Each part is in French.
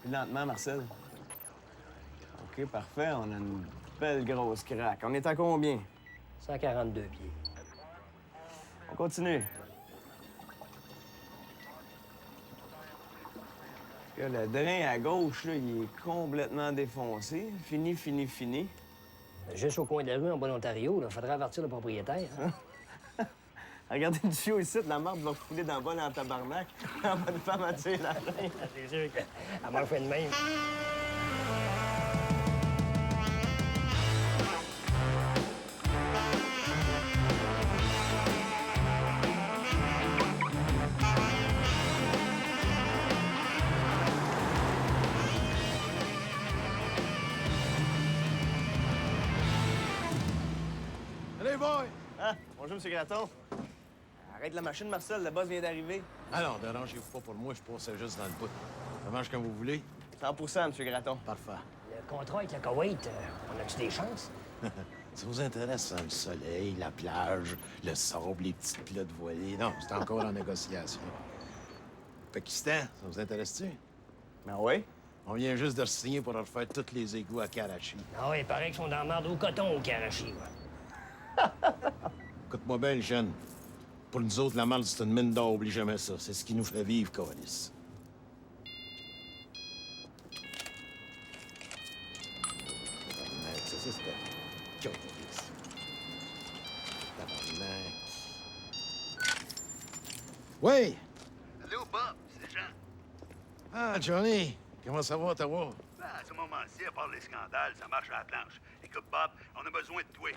Plus lentement, Marcel. OK, parfait. On a une belle grosse craque. On est à combien? 142 pieds. On continue. Là, le drain à gauche, là, il est complètement défoncé. Fini, fini, fini. Juste au coin de la rue, en bon Ontario, il faudrait avertir le propriétaire. Hein? Regardez le tuyau ici, la marde va fouler dans le bas dans le tabarnak. En bonne femme à tuer la reine. C'est sûr qu'elle m'a fait de même. Allez, boy! Ah, bonjour, M. Graton. Arrête la machine, Marcel, le boss vient d'arriver. Ah non, dérangez-vous pas pour moi, je passais juste dans le bout. Ça marche comme vous voulez? 100 M. Graton. Parfait. Le contrat avec le Koweït, on a-tu des chances? Ça vous intéresse, hein, le soleil, la plage, le sable, les petites plats de voilée? Non, c'est encore en négociation. Pakistan, ça vous intéresse-tu? Ben oui. On vient juste de signer pour refaire tous les égouts à Karachi. Ah oui, il paraît qu'ils sont dans la merde au coton au Karachi. Ouais. Écoute-moi bien, le jeune. Pour nous autres, la marde, c'est une mine d'or, oublie jamais ça. C'est ce qui nous fait vivre, Colis. Ça, c'était... Colis. Tabarnak. Oui! Allô, Bob, c'est Jean. Ah, Johnny! Comment ça va, Ottawa? Ben, à ce moment-ci, à part les scandales, ça marche à la planche. Écoute, Bob, on a besoin de toi.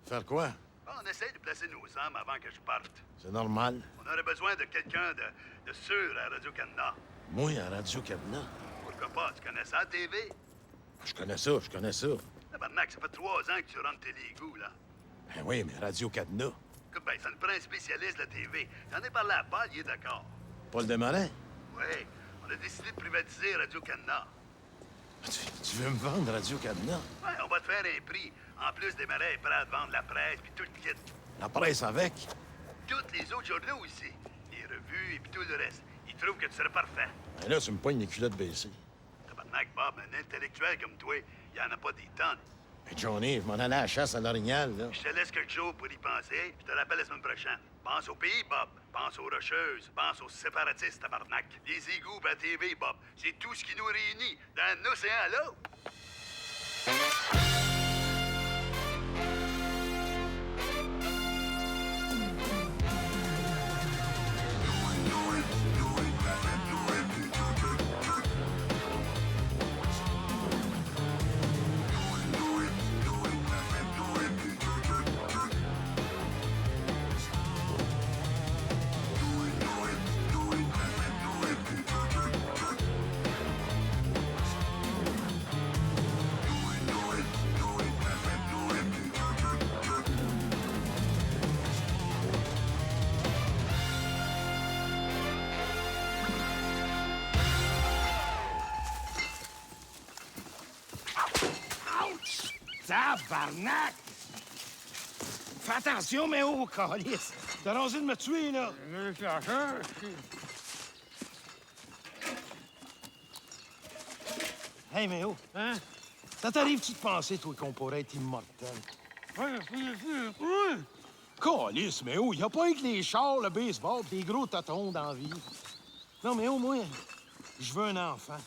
Faire quoi? Bon, on essaie de placer nos hommes avant que je parte. C'est normal. On aurait besoin de quelqu'un de sûr à Radio-Canada. Moi, à Radio-Canada. Pourquoi pas? Tu connais ça, TV? Je connais ça, je connais ça. Tabarnak, ça fait 3 ans que tu rentres tes égouts, là. Ben oui, mais Radio-Canada. Écoute, ben, ça nous prend un spécialiste de la TV. J'en ai parlé à Paul, il est d'accord. Paul Desmarais? Oui, on a décidé de privatiser Radio-Canada. Tu veux me vendre Radio-Canada? Ouais, on va te faire un prix. En plus, des marais est prêt à te vendre la presse puis tout le kit. La presse avec? Toutes les autres journaux aussi. Les revues et puis tout le reste. Ils trouvent que tu serais parfait. Ben là, tu me pognes les culottes baissées. Tabarnak, Bob, un intellectuel comme toi, il y en a pas des tonnes. Mais Johnny, je m'en allais à la chasse à l'orignal, là. Je te laisse quelques jours pour y penser, je te rappelle la semaine prochaine. Pense au pays, Bob. Pense aux Rocheuses. Pense aux séparatistes, tabarnak. Les égouts à TV, Bob. C'est tout ce qui nous réunit d'un océan à l'autre. Tabarnak! Fais attention, mais oh, calice! T'as rasé de me tuer, là! Hey, mais oh! Hein? Ça t'arrive-tu de penser, toi, qu'on pourrait être immortel? Calice, mais oh, y a pas que les chars, le baseball pis les gros tatons dans la vie. Non, mais au moins, je veux un enfant.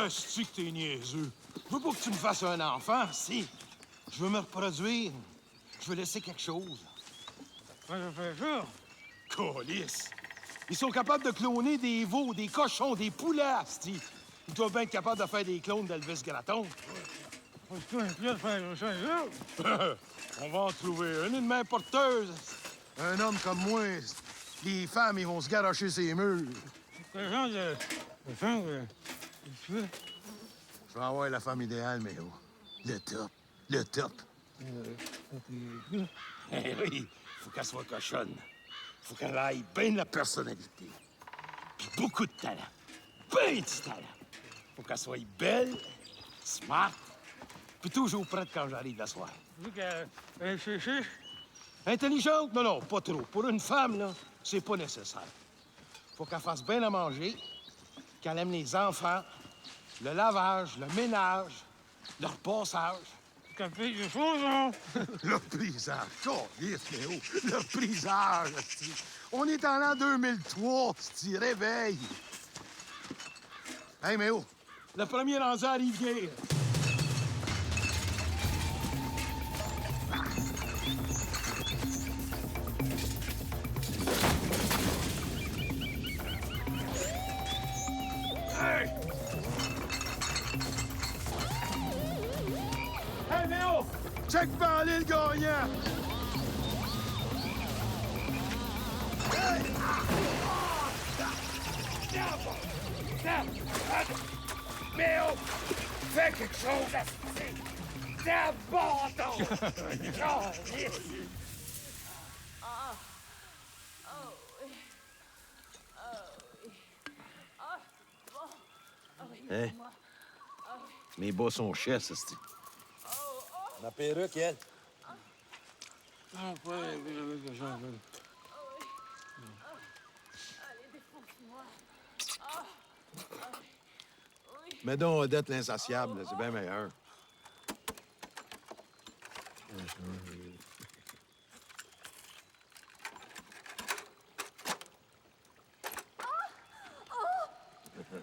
C'est que t'es niaiseux. Je veux pas que tu me fasses un enfant, si. Je veux me reproduire. Je veux laisser quelque chose. Calice! Ils sont capables de cloner des veaux, des cochons, des poulets, asti. Ils doivent bien être capables de faire des clones d'Elvis Gratton. On va en trouver une main porteuse. Un homme comme moi, les femmes, ils vont se garocher ses murs. Quel genre de femme tu veux? Je vais avoir la femme idéale, mais oh, le top. Le top. Eh oui, faut qu'elle soit cochonne. Faut qu'elle aille bien de la personnalité. Puis beaucoup de talent. Ben du talent. Faut qu'elle soit belle, smart, puis toujours prête quand j'arrive la soirée. Intelligente? Non, non, pas trop. Pour une femme, là, c'est pas nécessaire. Faut qu'elle fasse bien à manger, qu'elle aime les enfants, le lavage, le ménage, le repassage. T'as fait des choses, hein? Le prisage, câlisse, Léo, le prisage, esti. On est en l'an 2003, esti, réveille. Hey, Méo, le premier rendu à la rivière. Hey! Hey, Méo! Check par aller le gagnant! Méo! Fais quelque chose, asti! T'abandon! Hein? Mes bas sont chers, c'est. Ma perruque, elle. Ah, ouais, quelque chose. Mets donc Odette l'insatiable, là, c'est bien meilleur.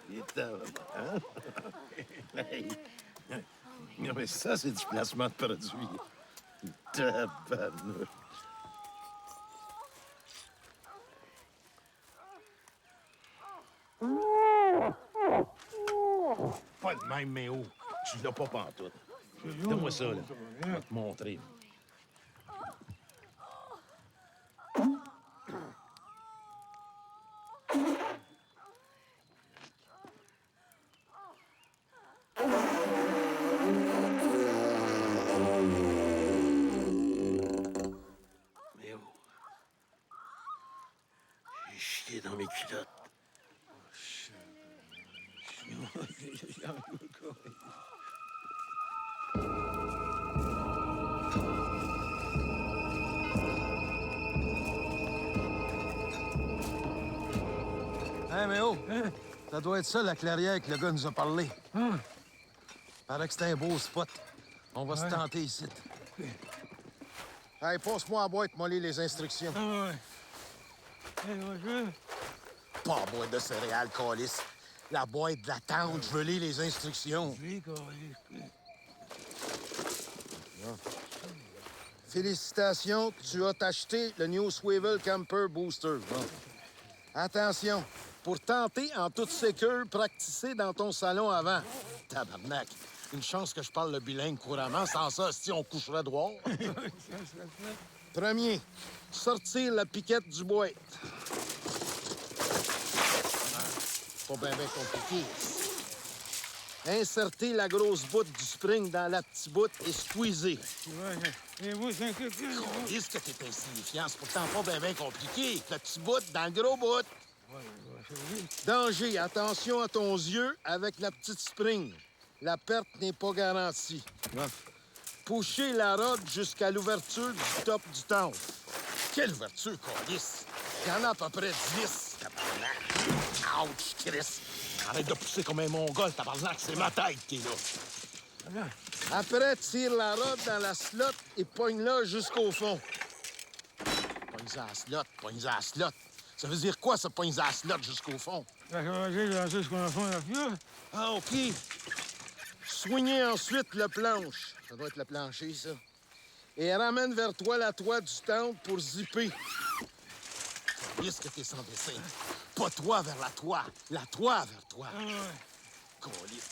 Il est tard, hein? Hey. Non, mais ça, c'est du placement de produit. Tabarnouche. Pas de même, mais oh, tu l'as pas pantoute. Donne-moi ça, là. Je vais te montrer. Mais oh, j'ai chié dans mes culottes. Hein, Méo? Ça doit être ça, la clairière que le gars nous a parlé. Paraît que c'est un beau spot. On va se tenter ici. Hey, passe-moi en boîte, moi, les instructions. Ah, ouais. Pas en boîte de céréales, calice. La boîte de la tente, je veux lire les instructions. Félicitations, tu as acheté le New Swivel Camper Booster. Bon. Attention, pour tenter en toute sécurité, pratiquer dans ton salon avant. Tabarnak, une chance que je parle le bilingue couramment. Sans ça, si on coucherait droit. Premier, sortir la piquette du boîte. Pas bien compliqué. Inserter la grosse boute du spring dans la petite boute et squeezer. Qu'est-ce que t'es insignifiant? C'est pourtant pas bien compliqué. La petite boute dans le gros bout. Danger, attention à ton yeux avec la petite spring. La perte n'est pas garantie. Pusher la rod jusqu'à l'ouverture du top du temple. Quelle ouverture, câlisse? Il y en a à peu près 10. Tabarnak. Ouch, Chris. Arrête de pousser comme un mongol, tabarnak. C'est ma tête qui est là. Après, tire la rod dans la slot et pogne-la jusqu'au fond. Pogne-la à la slot, pogne-la à la slot. Ça veut dire quoi, ça, pogne-la à la slot jusqu'au fond? Ah, OK. Soignez ensuite le planche. Ça doit être le plancher, ça. Et ramène vers toi la toile du temple pour zipper. Qu'est-ce que t'es sans dessin? Pas toi vers la toile vers toi.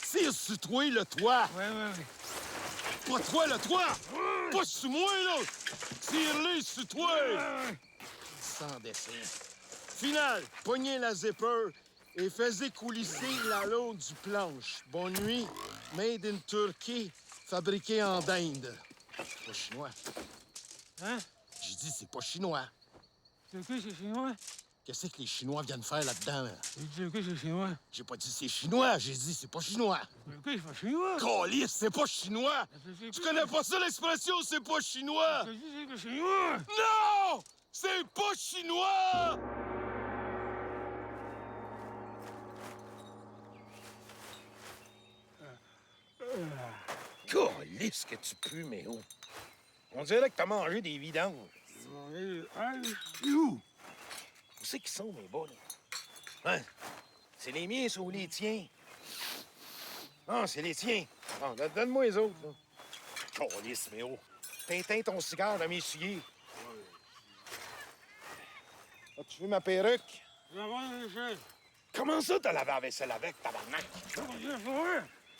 Tire sur toi le toit. Pas toi le toit. Pas sur moi, là. Tire-les sur toi. Sans dessin. Final, pognez la zipper et faisez coulisser la longue du planche. Bonne nuit. Made in Turkey, fabriqué en Inde. C'est pas chinois. Hein? J'ai dit, c'est pas chinois. C'est quoi, c'est chinois? Qu'est-ce que les Chinois viennent faire là-dedans? C'est quoi, c'est chinois? J'ai pas dit c'est chinois, j'ai dit c'est pas chinois. C'est quoi, c'est pas chinois? Câlisse, c'est pas chinois! Tu connais pas ça, l'expression « c'est pas chinois » ? C'est chinois! Non! C'est pas chinois! Calisse que tu pues, mais où? On dirait que t'as mangé des vidanges. Où c'est qu'ils sont, mes bas, là? Hein? C'est les miens, ou les tiens? Ah, c'est les tiens. Ah, donne-moi les autres, là. Calisse, mais oh. T'éteins ton cigare dans mes souliers. As-tu vu ma perruque? Comment ça, t'as lavé la vaisselle avec, tabarnak?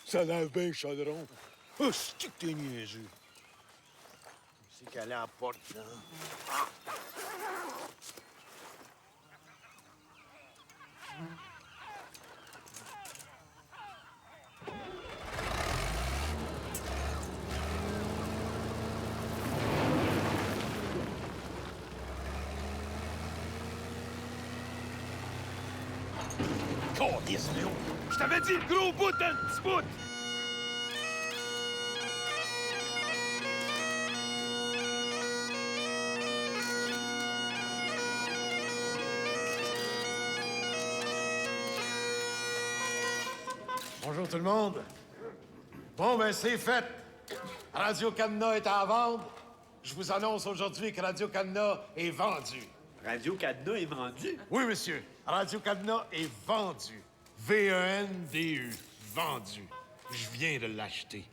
Ça lave bien le chaudron. Oh, c'est que t'es niaiseux. C'est qu'elle est à la porte, là. Calisse, Léo! Je t'avais dit le gros bout dans le petit bout! Bonjour tout le monde. Bon, ben c'est fait. Radio-Canada est à vendre. Je vous annonce aujourd'hui que Radio-Canada est vendu. Radio-Canada est vendu? Oui, monsieur. Radio-Canada est vendu. V-E-N-D-U. Vendu. Je viens de l'acheter.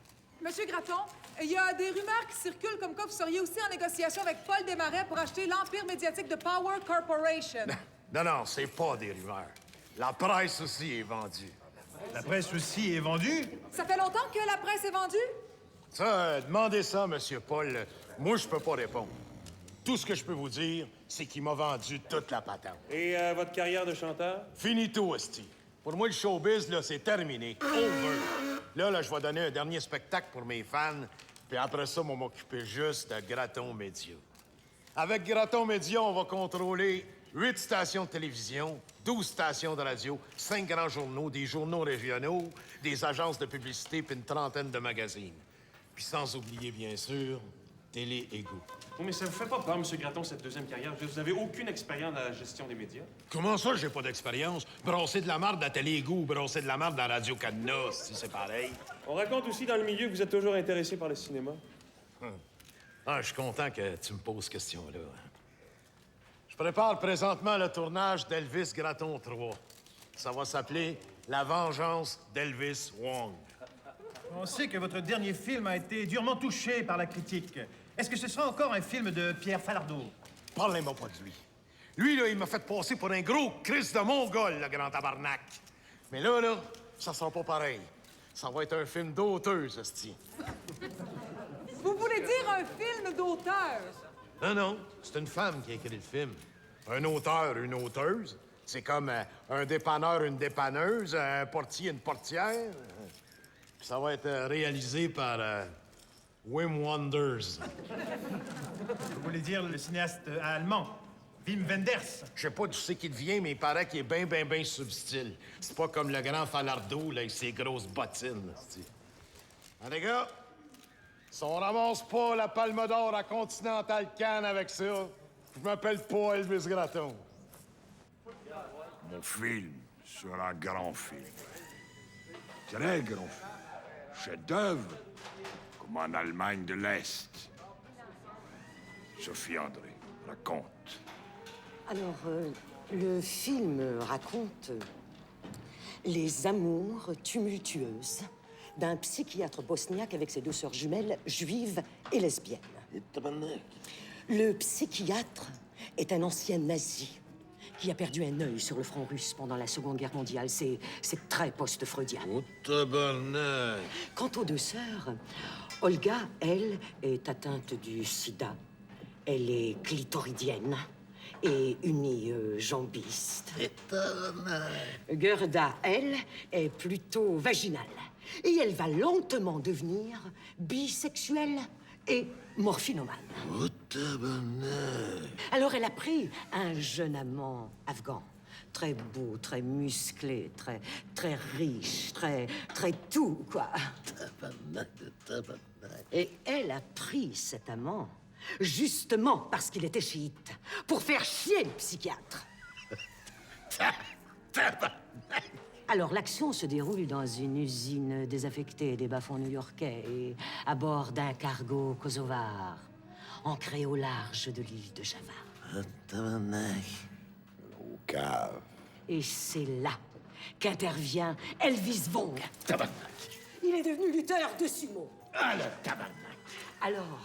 Monsieur Gratton, il y a des rumeurs qui circulent comme quoi vous seriez aussi en négociation avec Paul Desmarais pour acheter l'empire médiatique de Power Corporation. Non, c'est pas des rumeurs. La presse aussi est vendue. La presse aussi est vendue? Ça fait longtemps que la presse est vendue? Ça, demandez ça, monsieur Paul. Moi, je peux pas répondre. Tout ce que je peux vous dire, c'est qu'il m'a vendu toute la patente. Et votre carrière de chanteur? Finito, esti. Pour moi, le showbiz, là, c'est terminé. Over. Là, je vais donner un dernier spectacle pour mes fans, puis après ça, on va m'occuper juste de Graton Média. Avec Graton Média, on va contrôler 8 stations de télévision, 12 stations de radio, 5 grands journaux, des journaux régionaux, des agences de publicité, puis une trentaine de magazines. Puis sans oublier, bien sûr, Télé Égo. Oh, mais ça vous fait pas peur, M. Gratton, cette deuxième carrière? Vous avez aucune expérience dans la gestion des médias? Comment ça, j'ai pas d'expérience? Brasser de la marde à Télé Égo, brasser de la marde à Radio-Canada, si c'est pareil. On raconte aussi dans le milieu que vous êtes toujours intéressé par le cinéma. Ah, je suis content que tu me poses cette question-là. Je prépare présentement le tournage d'Elvis Gratton 3. Ça va s'appeler La vengeance d'Elvis Wong. On sait que votre dernier film a été durement touché par la critique. Est-ce que ce sera encore un film de Pierre Falardeau? Parlez-moi pas de lui. Lui, là, il m'a fait passer pour un gros Christ de Mongol, le grand tabarnak. Mais là, ça sera pas pareil. Ça va être un film d'auteuse, esti. Vous voulez dire un film d'auteur? Non, c'est une femme qui a écrit le film. Un auteur, une auteuse. C'est comme un dépanneur, une dépanneuse, un portier, une portière. Puis ça va être réalisé par Wim Wenders. Vous voulez dire le cinéaste allemand, Wim Wenders? Je sais pas d'où c'est qu'il vient, mais il paraît qu'il est bien subtil. C'est pas comme le grand Falardeau, là, avec ses grosses bottines. Ah, les gars, si on ramasse pas la Palme d'Or à Continental Cannes avec ça, je m'appelle pas Elvis Gratton. Mon film sera un grand film. Très grand film. Chef-d'œuvre, comme en Allemagne de l'Est. Sophie André, raconte. Alors, le film raconte les amours tumultueuses d'un psychiatre bosniaque avec ses 2 sœurs jumelles, juives et lesbiennes. Le psychiatre est un ancien nazi qui a perdu un œil sur le front russe pendant la Seconde Guerre mondiale. C'est très post-freudien. Oh, tabarnak! Quant aux 2 sœurs, Olga, elle, est atteinte du sida. Elle est clitoridienne et unijambiste. Gerda, elle, est plutôt vaginale. Et elle va lentement devenir bisexuelle et morphinomane. Oh, tabarnak! Alors elle a pris un jeune amant afghan. Très beau, très musclé, très riche, très tout, quoi. Et elle a pris cet amant, justement parce qu'il était chiite, pour faire chier le psychiatre. Alors, l'action se déroule dans une usine désaffectée des bas-fonds new-yorkais et à bord d'un cargo kosovar, ancré au large de l'île de Java. Au cave. Et c'est là qu'intervient Elvis Vong. Tabarnak! Il est devenu lutteur de sumo. Ah, le tabarnak! Alors,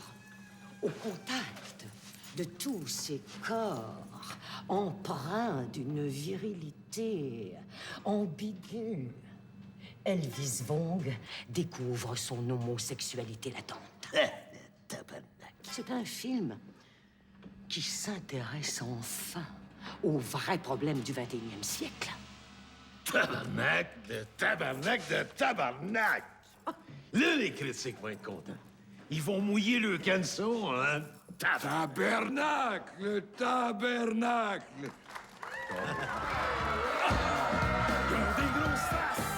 au contact de tous ces corps empreints d'une virilité ambiguë, Elvis Vong découvre son homosexualité latente. C'est un film qui s'intéresse enfin aux vrais problèmes du 21e siècle. Tabarnak de tabarnak de tabarnak! Là, les critiques vont être contents. Ils vont mouiller le canson, hein? Tabernacle! Tabernacle! Ils ont des grosses faces!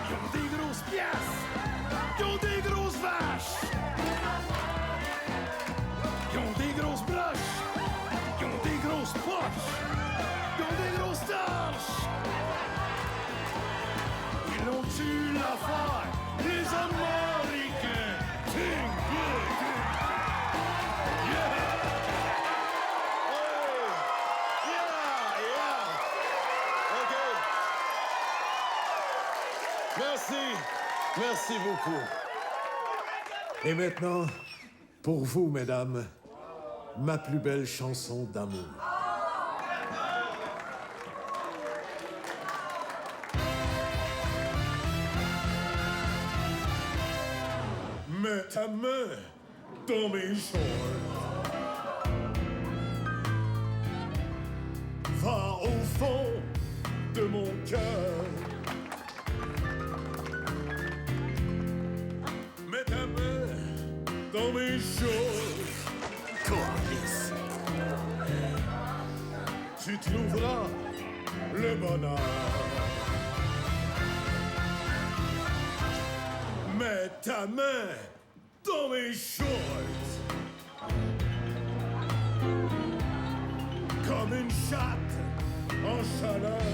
Ils ont des grosses pièces! Ils ont des grosses vaches! Ils ont des grosses broches! Ils ont des grosses poches! Ils ont des grosses torches! Ils ont tué l'affaire! Les Américains! Ting, ting, ting. Yeah! Hey! Yeah, yeah! OK. Merci. Merci beaucoup. Et maintenant, pour vous, mesdames, ma plus belle chanson d'amour. Mets ta main dans mes shorts. Va au fond de mon cœur. Mets ta main dans mes shorts. Câlisse. Tu trouveras le bonheur. Mets ta main dans mes shorts. Comme une chatte en chaleur.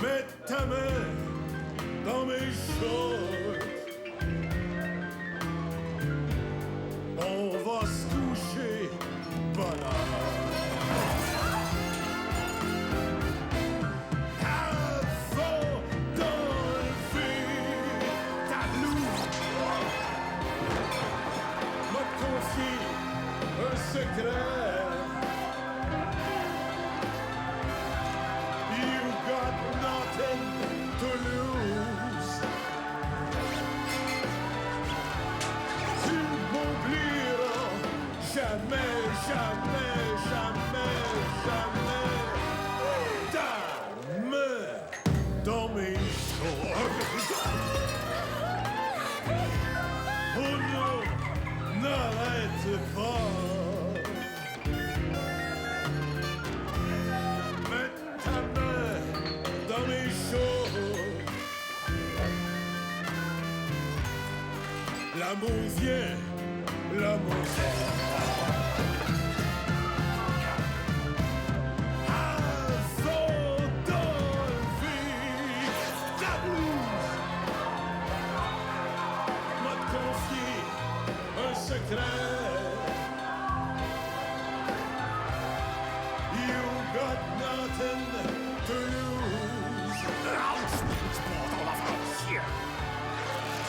Mets ta main dans mes shorts. On va se coucher bonheur. Secret. You got nothing to lose. Tu m'oublieras jamais, jamais, jamais, jamais. Ta main dans mes shorts. Oh non, n'arrête pas. L'amour vient, l'amour vient. M'a confié un secret. You got nothing to lose.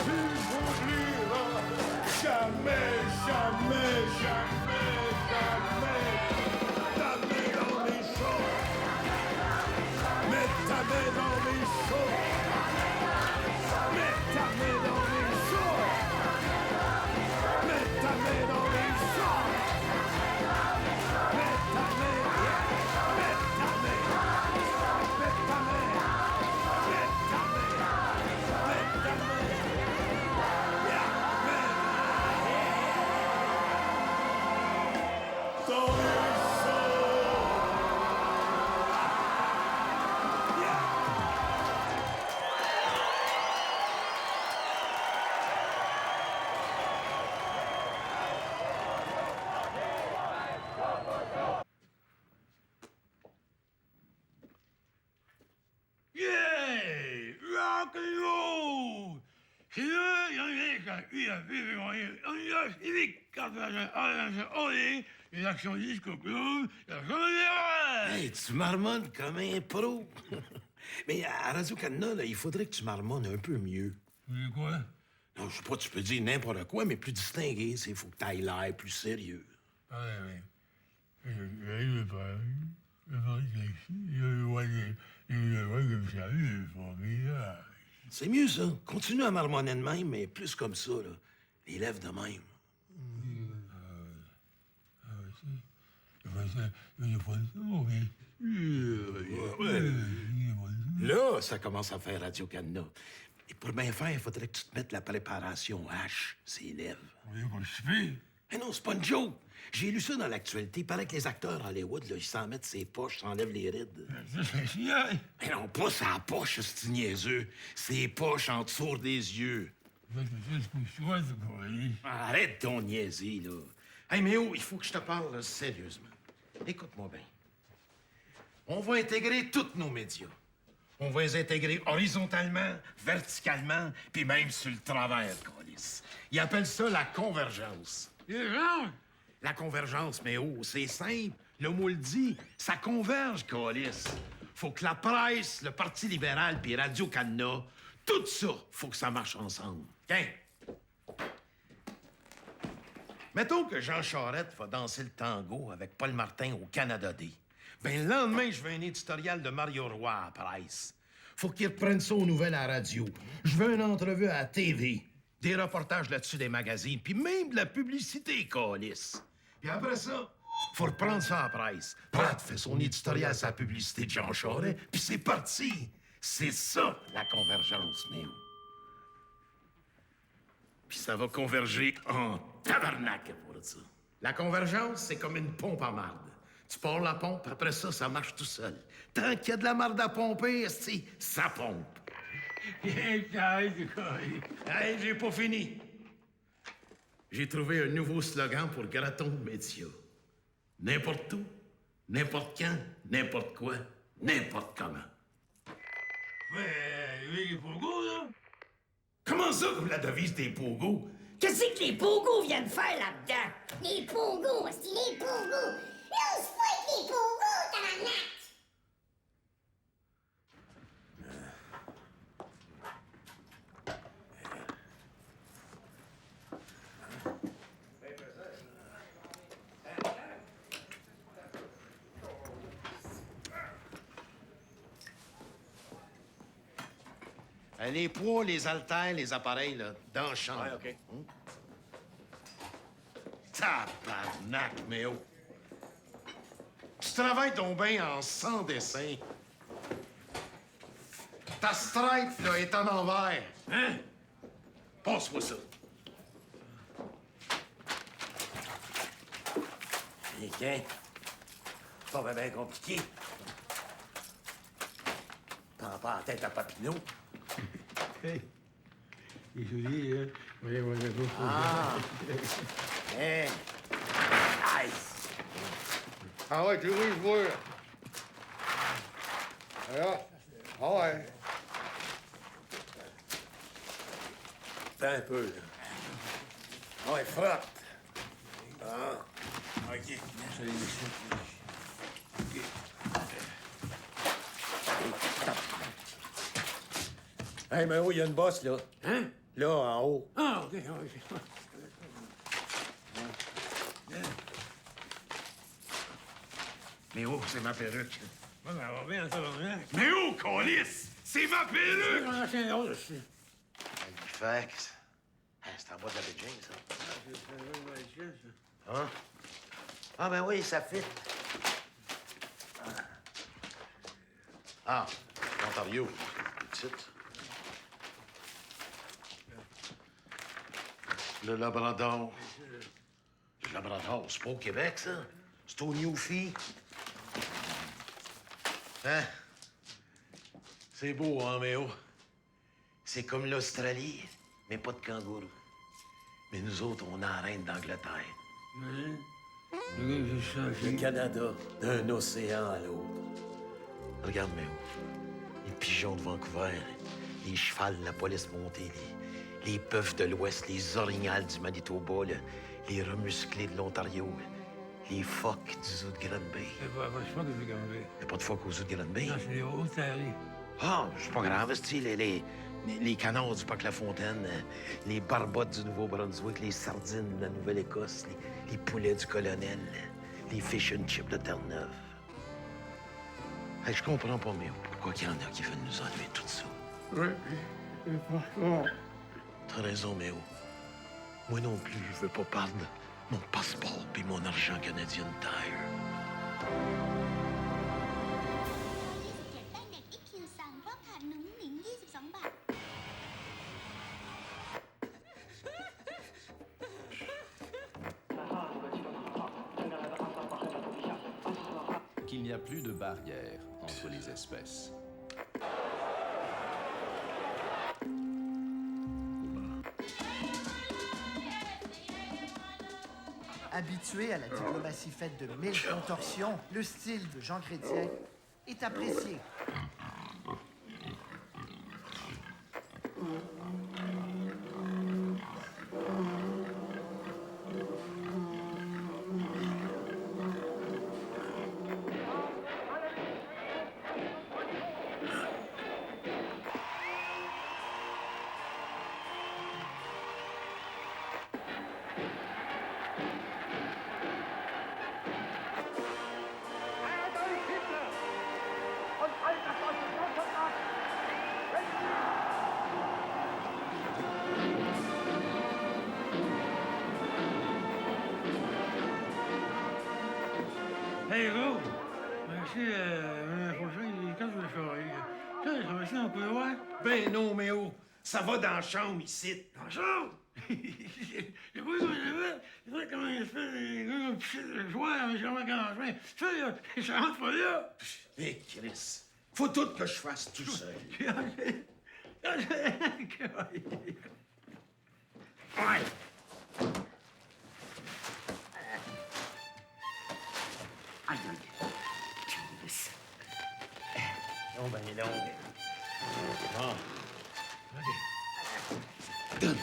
Tu m'oublieras jamais, jamais, jamais, jamais. Ta main dans mes shorts. Mets ta main dans mes shorts. Mets ta main dans mes shorts. Mets ta main dans mes shorts. Mets ta main. Mets ta main. Mets ta main. Mets ta main. Mets ta main. rock'n'roll! C'est là, il y en a qui a eu la vie, on y a civique, quand on a les actions disques closes, la chose Hey, tu marmonnes comme un pro. Mais à Radio-Canada, là, il faudrait que tu marmonnes un peu mieux. Mais quoi? Non, je sais pas, tu peux dire n'importe quoi, mais plus distingué. Il faut que t'ailles l'air plus sérieux. Ah, oui. Je parle comme ça, C'est mieux, ça. Continue à marmonner de même, mais plus comme ça, là. Les lèvres de même. Là, ça commence à faire Radio-Canada. Et pour bien faire, il faudrait que tu te mettes la préparation H, ses lèvres. Eh non, c'est pas une joke. J'ai lu ça dans l'actualité. Il paraît que les acteurs Hollywood, là, ils s'en mettent ses poches, s'enlèvent les rides. Eh non, pas sa poche, c'est niaiseux. Ses poches en dessous des yeux. Arrête ton niaiser, là. Hey, Méo, il faut que je te parle, là, sérieusement. Écoute-moi bien. On va intégrer tous nos médias. On va les intégrer horizontalement, verticalement, puis même sur le travers, câlisse. Ils appellent ça la convergence. La convergence, mais c'est simple. Le mot le dit, ça converge, câlisse. Faut que la presse, le Parti libéral puis Radio-Canada, tout ça, faut que ça marche ensemble. Tiens. Mettons que Jean Charest va danser le tango avec Paul Martin au Canada Day. Ben, le lendemain, je veux un éditorial de Mario Roy à la presse. Faut qu'il reprenne ça aux nouvelles à la radio. Je veux une entrevue à la TV. Des reportages là-dessus des magazines, puis même de la publicité, câlisse. Puis après ça, faut reprendre ça à la presse. Pratt fait son éditorial sur la publicité de Jean Charest, puis c'est parti. C'est ça, la convergence, Méo. Puis ça va converger en tabarnak pour ça. La convergence, c'est comme une pompe à marde. Tu pars la pompe, après ça, ça marche tout seul. Tant qu'il y a de la marde à pomper, esti, ça pompe. Hey, j'ai pas fini. J'ai trouvé un nouveau slogan pour Graton Média. N'importe où, n'importe quand, n'importe quoi, n'importe comment. les pogos, là? Comment ça, comme la devise des pogos? Qu'est-ce que les pogos viennent faire là-dedans? Les pogos, c'est les pogos. Lâche pas avec les pogos, tabarnak! Les poids, les haltères, les appareils, là, dans la chambre. Ouais, OK. Tabarnak, Méo. Tu travailles ton bain en sans dessin. Ta stripe, là, est en envers. Hein? Passe-moi ça. Et tiens, pas bien compliqué. Prends pas la tête à Papineau. Hey, les souliers, hein? Voyons, Ah! Hey! Nice! Ah ouais, tu oui, je vois. Alors, ah ouais. Attends un peu, là. Ah ouais, frotte. Ah, OK. Hey, mais où il y a une bosse, là? Hein? Là, en haut. Ah, OK. Mais oh, c'est ma perruque. Ouais, mais on va bien, ça va bien. Mais oh, câlisse! C'est ma perruque! On a qu'un autre, aussi. Halifax. Ah, c'est en bas de la baie James, ça. Hein? Ah, ben oui, ça fit. Ah, Ontario. Petite. Le Labrador. Le Labrador, c'est pas au Québec, ça? C'est au Newfie. Hein? C'est beau, hein, Méo? C'est comme l'Australie, mais pas de kangourou. Mais nous autres, on a la reine d'Angleterre. Le Canada, d'un océan à l'autre. Regarde, Méo. Les pigeons de Vancouver, les chevals de la police montée, les peufs de l'Ouest, les orignales du Manitoba, les remusclés de l'Ontario, les phoques du zoo de Granby. C'est pas que je Granby. Il n'y a pas de phoques au zoo de Granby? Non, c'est les Hautes-Terries. Ah, c'est pas grave, c'est les canards du Parc-la-Fontaine, les barbottes du Nouveau-Brunswick, les sardines de la Nouvelle-Écosse, les poulets du Colonel, les fish and chips de Terre-Neuve. Hey, je comprends pas, mais pourquoi il y en a qui veulent nous enlever tout ça? Oui, c'est pas ça. T'as raison, Méo. Moi non plus, je veux pas perdre mon passeport puis mon argent Canadian Tire. Qu'il n'y a plus de barrière entre les espèces. Habitué à la diplomatie faite de 1000 contorsions, le style de Jean Chrétien est apprécié. Hey, gros! Merci, l'année prochaine, quand je vais faire? Ça va essayer un peu, ouais? Ben non, Méo. Ça va dans la chambre, ici. Dans la chambre? J'ai pas j'ai fait comme une espèce de petit joueur, mais j'ai vraiment quand ça rentre pas là. Hé, Chris, faut tout que je fasse tout seul. Ouais. Aïe, aïe. Chris. Non, ben, non. Bon. OK. Donne.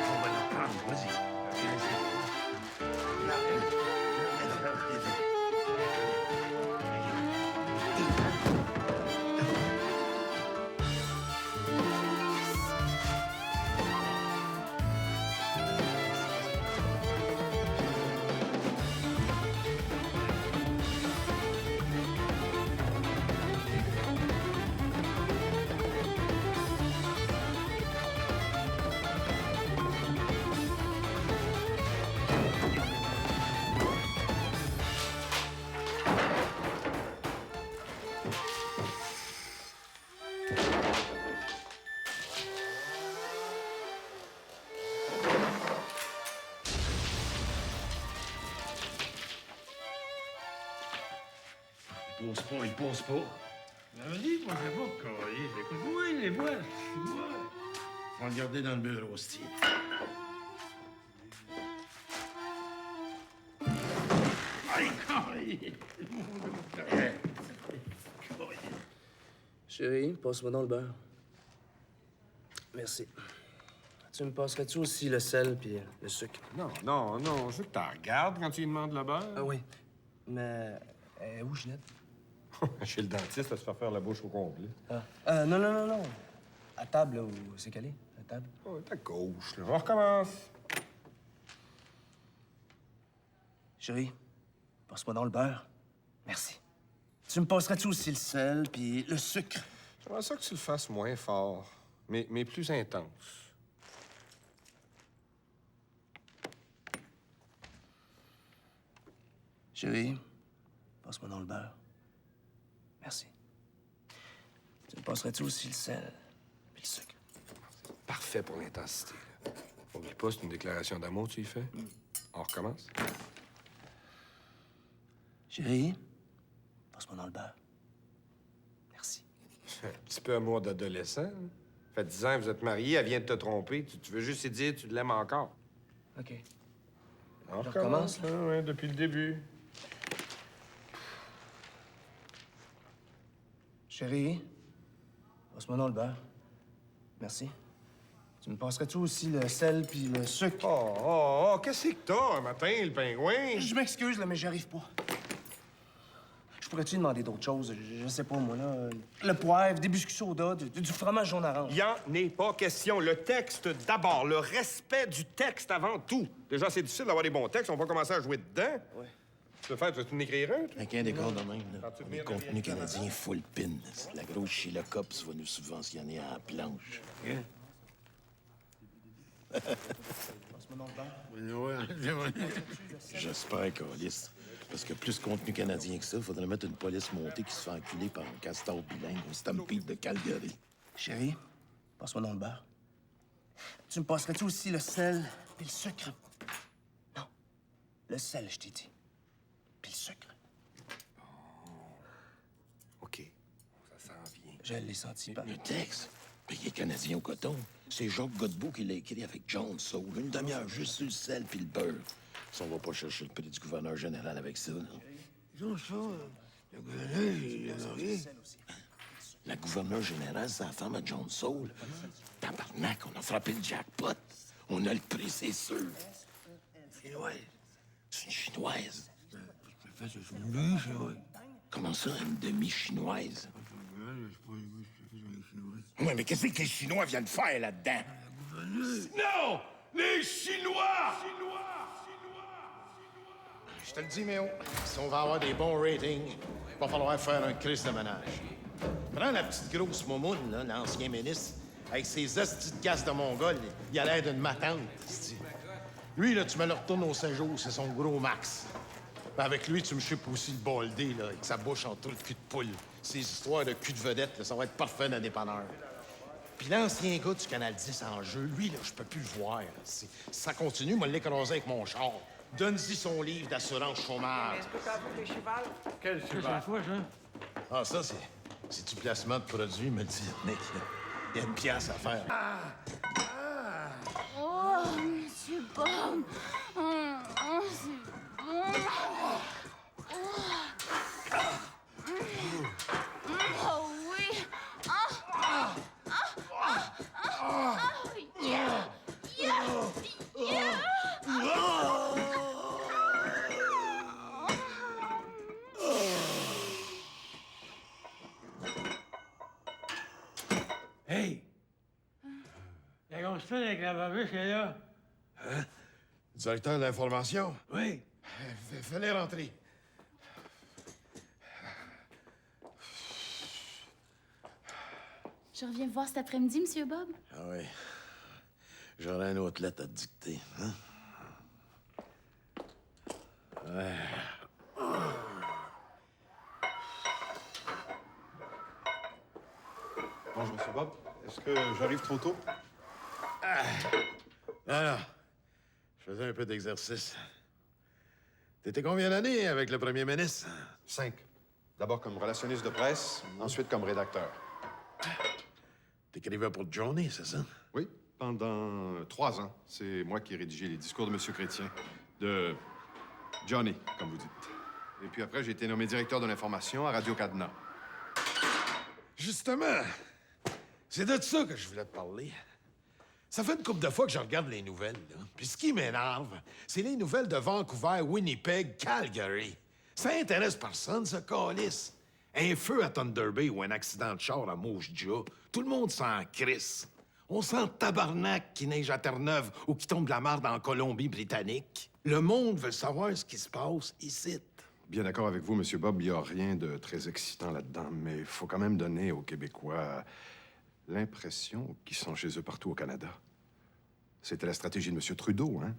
On va le prendre, vas-y. Il pose pas. Ben, vas-y, pensez pas, carré. Écoute-moi, les bois, c'est moi. On va le garder dans le bureau, Steve. Allez, carré. Chérie, passe-moi dans le beurre. Merci. Tu me passerais-tu aussi le sel puis le sucre? Non, je veux que t'en regardes quand tu lui demandes le beurre. Ah oui. Mais où, Ginette? Chez le dentiste, à se faire faire la bouche au complet. Non. À table, là, où c'est calé? À table? Oh, t'es à gauche, là. On recommence. Chérie, passe-moi dans le beurre. Merci. Tu me passerais-tu aussi le sel puis le sucre? J'aimerais ça que tu le fasses moins fort, mais plus intense. Chérie, passe-moi dans le beurre. Merci. Tu me passerais-tu aussi le sel puis le sucre? Parfait pour l'intensité. Là. Oublie pas, c'est une déclaration d'amour, tu y fais. On recommence? Chérie, passe-moi dans le beurre. Merci. Un petit peu amour d'adolescent. Hein? Ça fait 10 ans que vous êtes mariés, elle vient de te tromper. Tu veux juste lui dire que tu l'aimes encore. OK. On recommence, là, ouais, depuis le début. Chérie, passe-moi dans le beurre. Merci. Tu me passerais-tu aussi le sel puis le sucre? Oh, qu'est-ce que t'as un matin, le pingouin? Je m'excuse, là, mais j'y arrive pas. Je pourrais-tu demander d'autres choses? Je sais pas, moi, là. Le poivre, des biscuits soda, du fromage jaune-orange. Y en est pas question. Le texte d'abord. Le respect du texte avant tout. Déjà, c'est difficile d'avoir des bons textes. On va commencer à jouer dedans. Ouais. Tu veux faire, tu veux en écrire un, toi? Avec un décor de même, là. Les contenus canadiens full pin. La grosse chez le COPS va nous subventionner à la planche. Yeah. J'espère, Calis. Parce que plus de contenu canadien que ça, il faudrait mettre une police montée qui se fait enculer par un castor bilingue au Stampede de Calgary. Chérie, passe-moi dans le beurre. Tu me passerais-tu aussi le sel puis le sucre? Non. Le sel, je t'ai dit. Puis le sucre. OK. Ça s'en vient. Je l'ai senti pas. Le texte, payé canadien au coton, c'est Jacques Godbout qui l'a écrit avec John Saul. Une demi-heure juste sur le sel puis le beurre. Si on va pas chercher le prix du gouverneur général avec ça, là. John Saul, le gouverneur, il a marié. La gouverneure générale, c'est la femme à John Saul. Tabarnak, on a frappé le jackpot. On a le prix, c'est sûr. Chinoise. C'est une chinoise. Ça fait c'est une demi-chinoise. Comment ça, une demi-chinoise? Oui, mais qu'est-ce que les Chinois viennent faire là-dedans? Non! Les Chinois! Je te le dis, Méo, si on va avoir des bons ratings, il va falloir faire un crise de ménage. Prends la petite grosse moumoune, là, l'ancien ministre, avec ses hosties de casse de Mongol, il a l'air d'une matante, c'ti. Lui, là, tu me le retournes au séjour, c'est son gros max. Ben, avec lui, tu me chipes aussi le baldé, là, avec sa bouche entre le cul de poule. Ces histoires de cul de vedette, là, ça va être parfait d'un dépanneur. Puis l'ancien gars du Canal 10 en jeu, lui, là, je peux plus le voir. Si ça continue, moi, l'écraser avec mon char. Donne-y son livre d'assurance chômage. Quel cheval? Ah, ça, c'est du placement de produits, me dit Nick. Il y a une pièce à faire. Oh, Monsieur Bob. C'est bon. Oh oui. Yeah. Hey! La console avec la babiche est là. Hein? Directeur de l'information? Oui. Fallait rentrer. Je reviens vous voir cet après-midi, Monsieur Bob. Ah oui. J'aurais un autre lettre à te dicter, hein? Ouais. Bonjour, Monsieur Bob. Est-ce que j'arrive trop tôt? Non. Je faisais un peu d'exercice. T'étais combien d'années avec le premier ministre? 5. D'abord comme relationniste de presse, ensuite comme rédacteur. T'écrivais pour Johnny, c'est ça? Oui, pendant 3 ans. C'est moi qui ai rédigé les discours de M. Chrétien. De Johnny, comme vous dites. Et puis après, j'ai été nommé directeur de l'information à Radio-Cadena. Justement, c'est de ça que je voulais te parler. Ça fait une couple de fois que je regarde les nouvelles, là. Puis ce qui m'énerve, c'est les nouvelles de Vancouver, Winnipeg, Calgary. Ça intéresse personne, ce calice. Un feu à Thunder Bay ou un accident de char à Moose-Jaw, tout le monde s'en crisse. On sent tabarnak qui neige à Terre-Neuve ou qui tombe de la marde en Colombie-Britannique. Le monde veut savoir ce qui se passe ici. Bien d'accord avec vous, Monsieur Bob, il n'y a rien de très excitant là-dedans, mais il faut quand même donner aux Québécois l'impression qu'ils sont chez eux partout au Canada. C'était la stratégie de M. Trudeau, hein?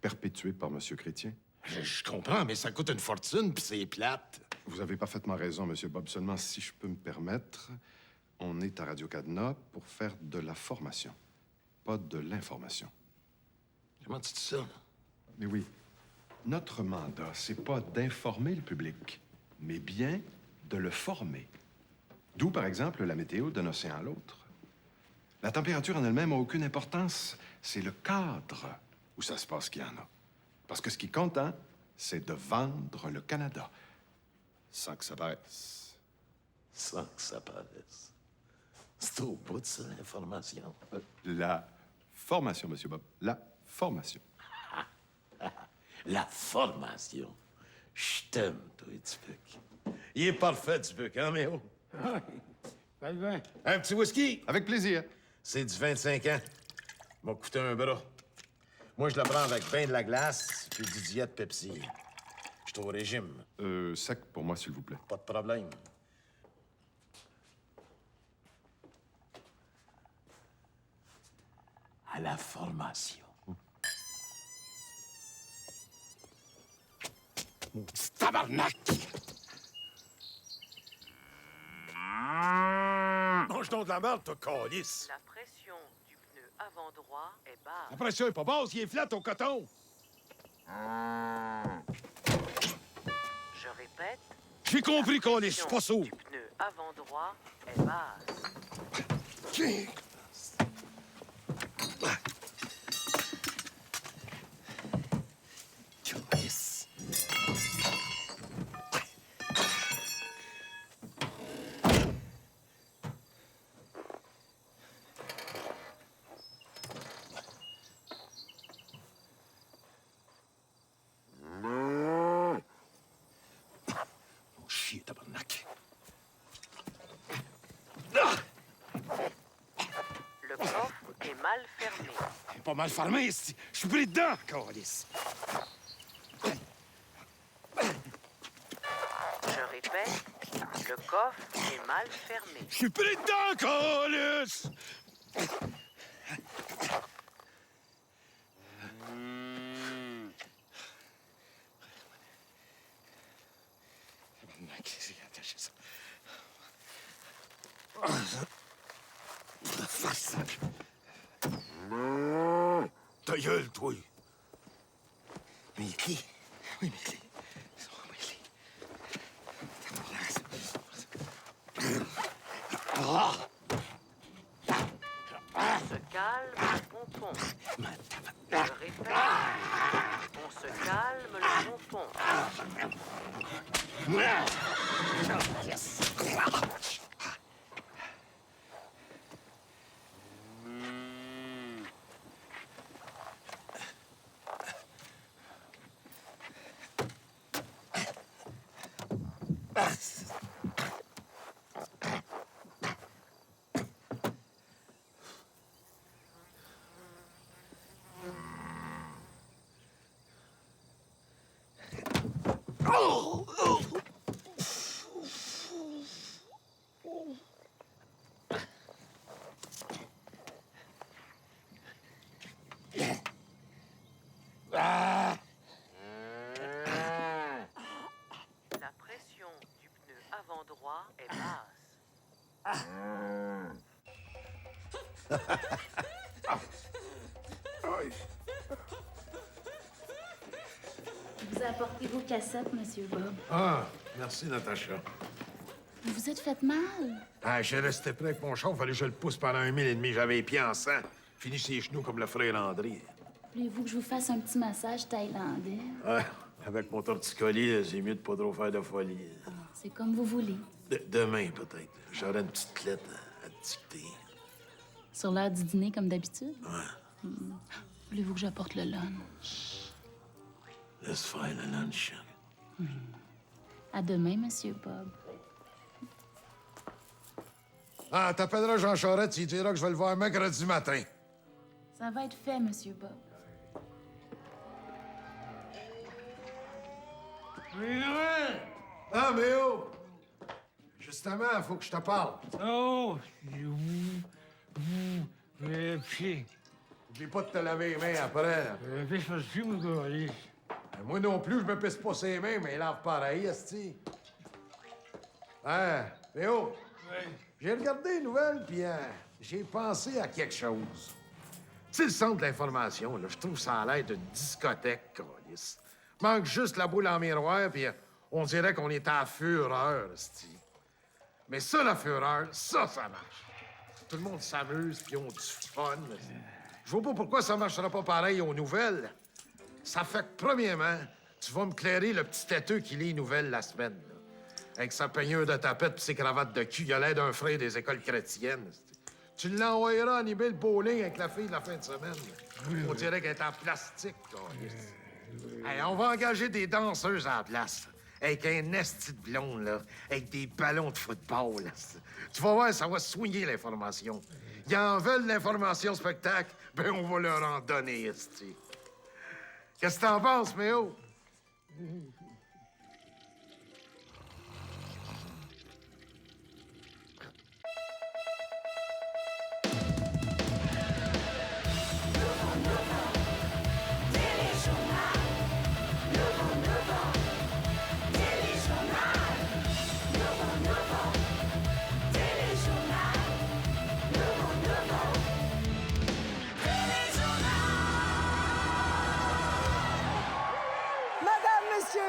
Perpétuée par M. Chrétien. Je comprends, mais ça coûte une fortune, puis c'est plate. Vous avez parfaitement raison, M. Bob. Seulement, si je peux me permettre, on est à Radio-Cadena pour faire de la formation, pas de l'information. Comment tu dis ça? Mais oui. Notre mandat, c'est pas d'informer le public, mais bien de le former. D'où, par exemple, la météo d'un océan à l'autre. La température en elle-même n'a aucune importance. C'est le cadre où ça se passe qui en a. Parce que ce qui compte, hein, c'est de vendre le Canada. Sans que ça paraisse. Sans que ça paraisse. C'est au bout de ça, l'information. La formation, Monsieur Bob. La formation. La formation. Je t'aime, toi, Dubuc. Il est parfait, Dubuc, hein, Méo? Oui. Pas de vin. Un petit whisky? Avec plaisir. C'est du 25 ans. M'a coûté un bras. Moi, je le prends avec ben de la glace puis du diète Pepsi. Je suis au régime. Sec pour moi, s'il vous plaît. Pas de problème. À la formation. Mon petit tabarnak! Mange donc de la merde, toi, calice! La pression du pneu avant droit est basse. La pression est pas basse, il est flat au coton. Je répète. J'ai compris, la calice, pression pas sourd. du pneu avant droit est basse. Calice. Mon chien, tabarnak. Le coffre est mal fermé. Pas mal fermé, ici. Je suis pris dedans, calice. Je répète, le coffre est mal fermé. Je suis pris dedans, calice. Tabarnak, j'ai attaché ça. Ta gueule, toi! Mickey? Oui, Mickey. On se calme le pompon. Je répète, on se calme le pompon. La pression du pneu avant droit est basse. Vous apportez vos cassettes, Monsieur Bob. Ah, merci, Natacha. Vous vous êtes fait mal? Ah, j'ai resté près avec mon char, fallait que je le pousse pendant 1 mille et demi. J'avais les pieds en sang. Fini ses genoux comme le frère André. Voulez-vous que je vous fasse un petit massage thaïlandais? Ouais, avec mon torticolis, c'est mieux de pas trop faire de folie. C'est comme vous voulez. Demain, peut-être. J'aurai une petite clé à te dicter. Sur l'heure du dîner, comme d'habitude? Ouais. Voulez-vous que j'apporte le lunch? Laisse faire le lunch. À demain, Monsieur Bob. Ah, t'appelleras Jean Charest, tu lui diras que je vais le voir mercredi matin. Ça va être fait, Monsieur Bob. Oui, Noël! Ah, mais oh! Justement, faut que je te parle. Oh! Pied. Oublie pas de te laver les mains après. Pisse pas dessus, mon gars. Moi non plus, je me pisse pas ses mains, mais il lave pareil, esti. Hein, Léo? Oui. J'ai regardé les nouvelles, puis j'ai pensé à quelque chose. Tu sais, le centre de l'information, là, je trouve ça a l'air d'une discothèque, câlisse. Manque juste la boule en miroir, puis on dirait qu'on est à fureur, esti. Mais ça, la fureur, ça marche. Tout le monde s'amuse, puis ils ont du fun. Je vois pas pourquoi ça marcherait pas pareil aux nouvelles. Ça fait que, premièrement, tu vas me clairer le petit têteux qui lit les nouvelles la semaine, là. Avec sa peignure de tapette pis ses cravates de cul, il a l'air d'un frère des écoles chrétiennes. Tu l'envoyeras animer le bowling avec la fille de la fin de semaine. On dirait qu'elle est en plastique, là. Hey, on va engager des danseuses à la place. Avec un esti de blonde, là. Avec des ballons de football, là. Tu vas voir, ça va swinguer l'information. Ils en veulent l'information spectacle, ben on va leur en donner, esti. Qu'est-ce que t'en penses, Méo?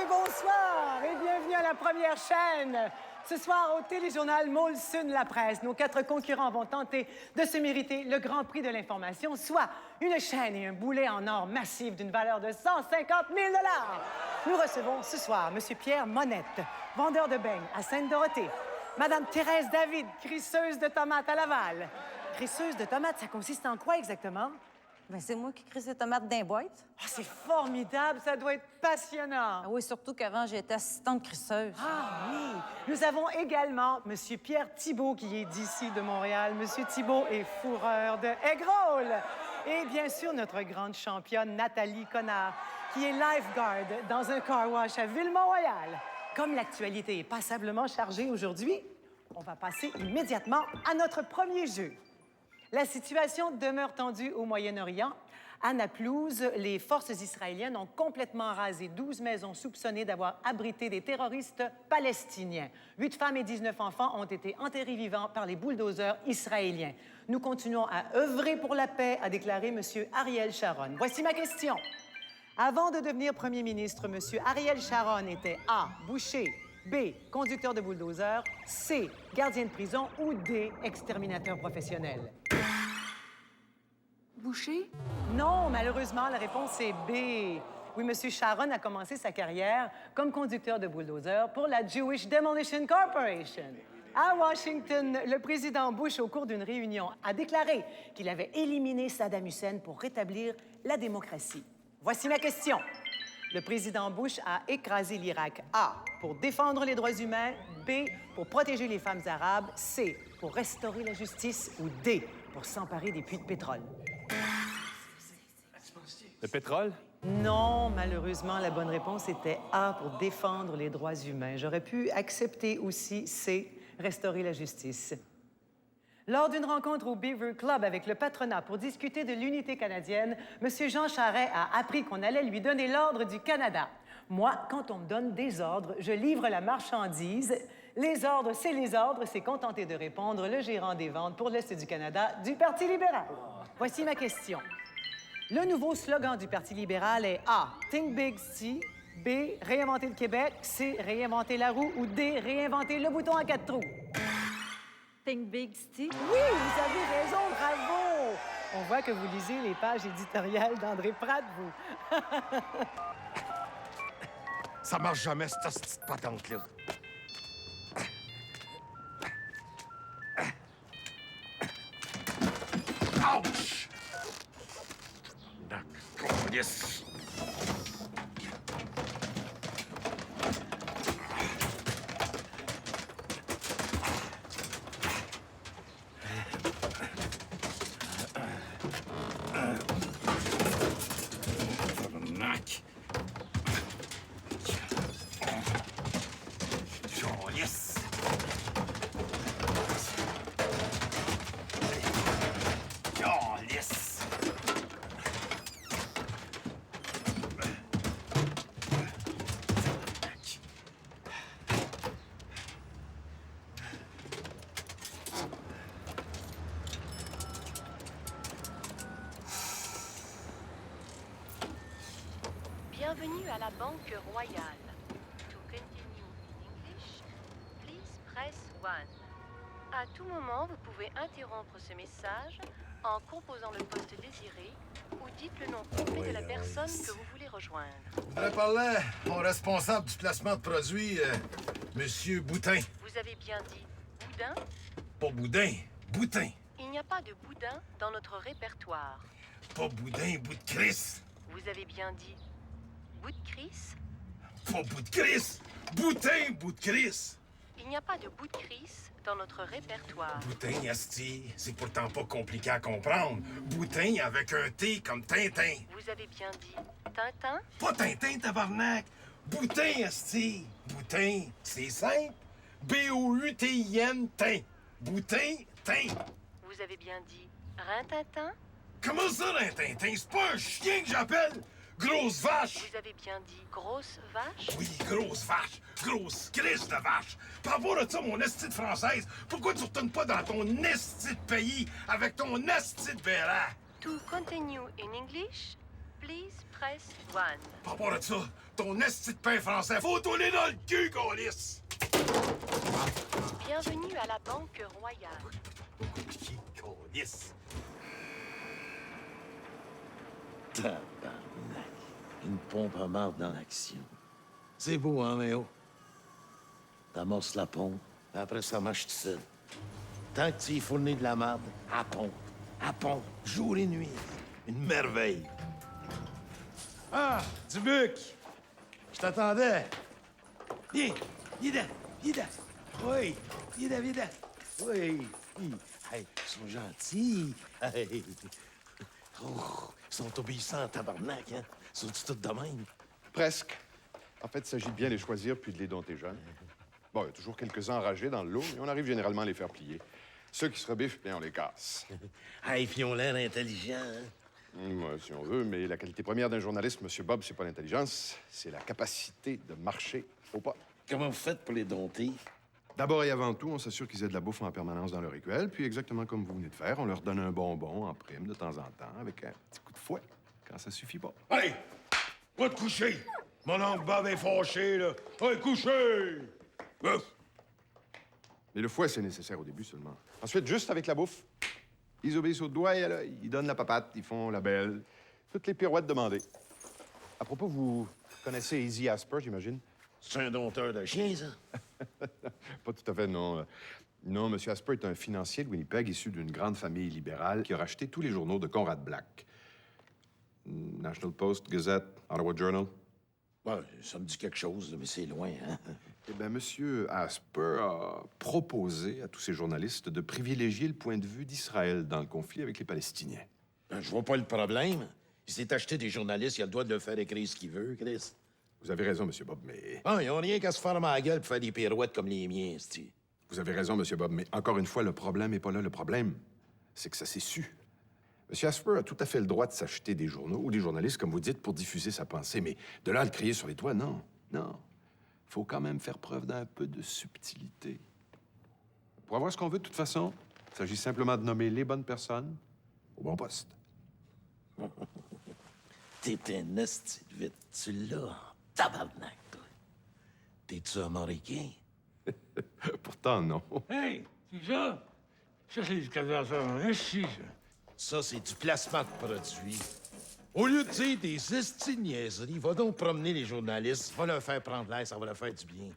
Bonsoir et bienvenue à la première chaîne. Ce soir, au téléjournal Molson La Presse, nos 4 concurrents vont tenter de se mériter le Grand Prix de l'information, soit une chaîne et un boulet en or massif d'une valeur de 150 000 $. Nous recevons ce soir M. Pierre Monette, vendeur de beignes à Sainte-Dorothée. Mme Thérèse David, crisseuse de tomates à Laval. Crisseuse de tomates, ça consiste en quoi exactement? Ben, c'est moi qui crisse les tomates dans les boîtes. Oh, c'est formidable, ça doit être passionnant. Ah oui, surtout qu'avant, j'étais assistante crisseuse. Ah oui! Nous avons également M. Pierre Thibault, qui est d'ici de Montréal. M. Thibault est fourreur de egg-roll. Et bien sûr, notre grande championne, Nathalie Connard, qui est lifeguard dans un car wash à Ville-Mont-Royal. Comme l'actualité est passablement chargée aujourd'hui, on va passer immédiatement à notre premier jeu. La situation demeure tendue au Moyen-Orient. À Naplouse, les forces israéliennes ont complètement rasé 12 maisons soupçonnées d'avoir abrité des terroristes palestiniens. 8 femmes et 19 enfants ont été enterrés vivants par les bulldozers israéliens. Nous continuons à œuvrer pour la paix, a déclaré M. Ariel Sharon. Voici ma question. Avant de devenir premier ministre, M. Ariel Sharon était A. boucher, B. conducteur de bulldozer, C. gardien de prison ou D. exterminateur professionnel. Boucher? Non, malheureusement, la réponse est B. Oui, M. Sharon a commencé sa carrière comme conducteur de bulldozer pour la Jewish Demolition Corporation. À Washington, le président Bush, au cours d'une réunion, a déclaré qu'il avait éliminé Saddam Hussein pour rétablir la démocratie. Voici ma question. Le président Bush a écrasé l'Irak. A, pour défendre les droits humains. B, pour protéger les femmes arabes. C, pour restaurer la justice. Ou D, pour s'emparer des puits de pétrole. Le pétrole? Non, malheureusement, la bonne réponse était A, pour défendre les droits humains. J'aurais pu accepter aussi C, restaurer la justice. Lors d'une rencontre au Beaver Club avec le patronat pour discuter de l'unité canadienne, M. Jean Charest a appris qu'on allait lui donner l'ordre du Canada. Moi, quand on me donne des ordres, je livre la marchandise. Les ordres, c'est contenté de répondre le gérant des ventes pour l'Est du Canada du Parti libéral. Voici ma question. Le nouveau slogan du Parti libéral est A, Think Big C, B, réinventer le Québec, C, réinventer la roue ou D, réinventer le bouton à 4 trous. Think Big City. Oui, vous avez raison, bravo! On voit que vous lisez les pages éditoriales d'André Pratt, vous. Ça marche jamais, cette petite patente-là. Ouch! D'accord, yes! Bienvenue à la Banque Royale. To continue in English, please press 1. À tout moment, vous pouvez interrompre ce message en composant le poste désiré ou dites le nom complet de la personne que vous voulez rejoindre. Je voudrais parler au responsable du placement de produits, Monsieur Boutin. Vous avez bien dit boudin? Pas Boudin, Boutin. Il n'y a pas de boudin dans notre répertoire. Pas Boudin, bout de Chris. Vous avez bien dit bout de Chris? Pas bout de Chris. Boutin, bout de Chris. Il n'y a pas de bout de Chris dans notre répertoire. Boutin, asti, c'est pourtant pas compliqué à comprendre. Boutin avec un T comme Tintin. Vous avez bien dit Tintin? Pas Tintin, tabarnak. Boutin, asti. Boutin, c'est simple. B-O-U-T-I-N, tin. Boutin, tin. Vous avez bien dit Rintintin? Comment ça, Rintintin? C'est pas un chien que j'appelle? Grosse vache! Vous avez bien dit grosse vache? Oui, grosse vache. Grosse crise de vache. Par rapport à ça, mon esti de française, pourquoi tu retournes pas dans ton esti de pays avec ton esti de béra? To continue in English, please press 1. Par rapport à ça, ton esti de pain français, faut tourner dans le cul, câlisse! Bienvenue à la Banque Royale. Câlisse! Tabarnak. Une pompe à marde dans l'action. C'est beau, hein, Méo? T'amorces la pompe, après ça marche tout seul. Tant que tu y fournis de la marde, à pompe, jour et nuit. Une merveille. Ah, Dubuc! Je t'attendais. Viens, viens, oui, viens. Oui. Hey, ils sont gentils. Hey. Oh, ils sont obéissants en tabarnak, hein? Sont-ils tous de même? Presque. En fait, il s'agit de bien les choisir puis de les dompter jeunes. Bon, il y a toujours quelques-uns enragés dans le lot, mais on arrive généralement à les faire plier. Ceux qui se rebiffent, bien, on les casse. Hey, puis ils ont l'air intelligents, hein? Ouais, si on veut, mais la qualité première d'un journaliste, M. Bob, c'est pas l'intelligence, c'est la capacité de marcher au pas. Comment vous faites pour les dompter? D'abord et avant tout, on s'assure qu'ils aient de la bouffe en permanence dans leur écuelle, puis exactement comme vous venez de faire, on leur donne un bonbon en prime de temps en temps, avec un petit coup de fouet, quand ça suffit pas. Hey! Va te coucher! Mon oncle Bob est fâché, là. Hey, coucher! Ouf! Mais le fouet, c'est nécessaire au début seulement. Ensuite, juste avec la bouffe, ils obéissent au doigt et à l'œil. Ils donnent la papate, ils font la belle. Toutes les pirouettes demandées. À propos, vous connaissez Easy Asper, j'imagine? C'est un dompteur de chiens, ça? Pas tout à fait, non. Non, M. Asper est un financier de Winnipeg issu d'une grande famille libérale qui a racheté tous les journaux de Conrad Black. National Post, Gazette, Ottawa Journal. Ouais, ça me dit quelque chose, mais c'est loin, hein? Eh bien, M. Asper a proposé à tous ces journalistes de privilégier le point de vue d'Israël dans le conflit avec les Palestiniens. Ben, je vois pas le problème. Il s'est acheté des journalistes, il a le droit de le faire écrire ce qu'il veut, Chris. Vous avez raison, M. Bob, mais... Ah, ils ont rien qu'à se fermer la gueule pour faire des pirouettes comme les miens, c'ti. Vous avez raison, M. Bob, mais encore une fois, le problème n'est pas là. Le problème, c'est que ça s'est su. M. Asper a tout à fait le droit de s'acheter des journaux ou des journalistes, comme vous dites, pour diffuser sa pensée, mais de là à le crier sur les toits, non. Faut quand même faire preuve d'un peu de subtilité. Pour avoir ce qu'on veut, de toute façon, il s'agit simplement de nommer les bonnes personnes au bon poste. T'es un esti de vite. Tu l'as, tabarnak, toi. T'es-tu américain? Pourtant, non. Hey, c'est ça? Ça, c'est du cadavre ici, ça. Ça, c'est du placement de produits. Au lieu de dire des esti de niaiseries, va donc promener les journalistes, va leur faire prendre l'air, ça va leur faire du bien.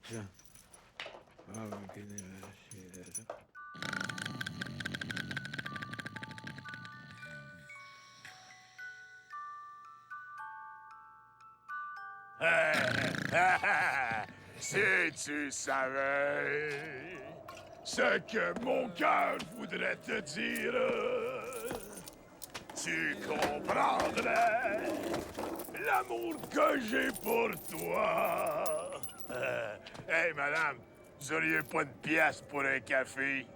Si tu savais ce que mon cœur voudrait te dire, tu comprendrais l'amour que j'ai pour toi. Hey, madame, vous auriez pas de pièce pour un café?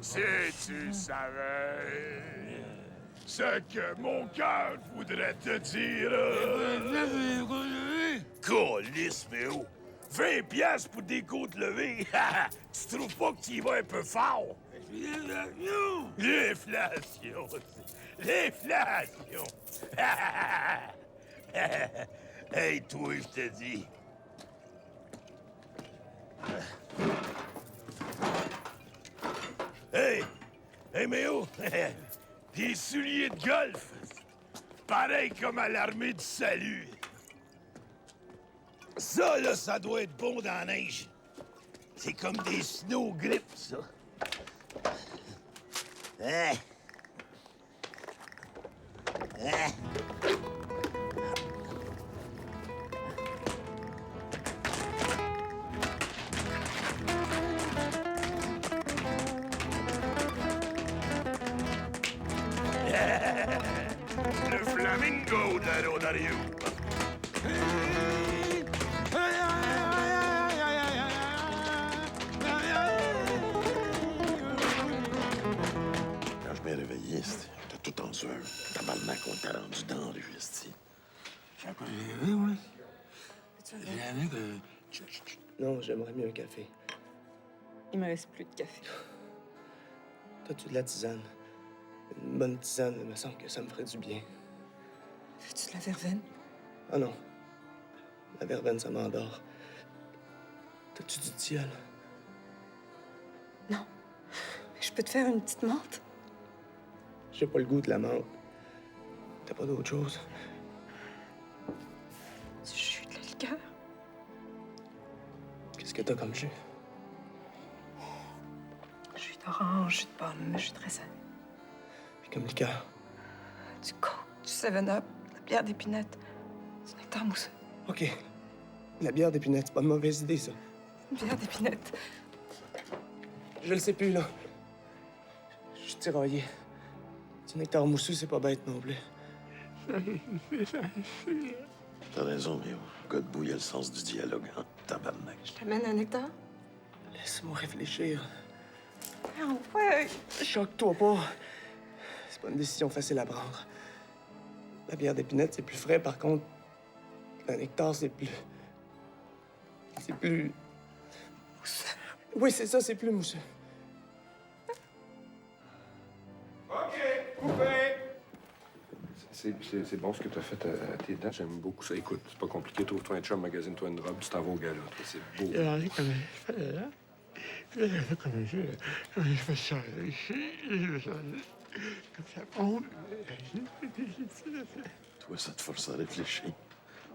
Si tu savais ce que mon cœur voudrait te dire. Câlisse, mais oh! 20 piastres pour des côtes levées! Tu trouves pas que tu y vas un peu fort? L'inflation! L'inflation! Hey, toi, je te dis. Hey! Hey, mais oh! Des souliers de golf! Pareil comme à l'armée du salut. Ça, là, ça doit être bon dans la neige. C'est comme des snow grips, ça. Hein? Hein? Le flamingo de la Rodario. Quand je m'ai réveillé, j'étais tout en sueur. Tabarnak, on t'a rendu dans la rue, esti. J'ai pas rêvé, oui. J'ai rêvé que... Non, j'aimerais mieux un café. Il me reste plus de café. T'as-tu de la tisane? Une bonne tisane, il me semble que ça me ferait du bien. Veux-tu de la verveine? Ah non. La verveine, ça m'endort. T'as-tu du tilleul? Non. Mais je peux te faire une petite menthe? J'ai pas le goût de la menthe. T'as pas d'autre chose? Du jus, de la liqueur? Qu'est-ce que t'as comme jus? Jus d'orange, jus de pomme, jus de raisin. Puis comme liqueur? Du coke, du 7-Up, de la bière d'épinette, du nectar mousseux. OK. La bière d'épinette, c'est pas une mauvaise idée, ça. Une bière d'épinette. Je le sais plus, là. Je suis tiraillé. Du nectar mousseux, c'est pas bête non plus. T'as raison, mais au gars debout, il y a le sens du dialogue, hein? Tabarnak. Je t'amène un nectar? Laisse-moi réfléchir. Ah ouais! Choque-toi pas. C'est pas une décision facile à prendre. La bière d'épinette, c'est plus frais. Par contre, le nectar, c'est plus... C'est plus... Mousseux. Oui, c'est ça, c'est plus mousseux. OK, coupé! C'est bon ce que t'as fait à tes dents. J'aime beaucoup ça. Écoute, c'est pas compliqué. Trouve-toi un chum, magasine-toi une robe, tu t'en vas au gala. C'est beau. Il a regardé comme je fais là. Puis là, il a fait comme je fais ça ici. Comme ça pompe. Toi, ça te force à réfléchir.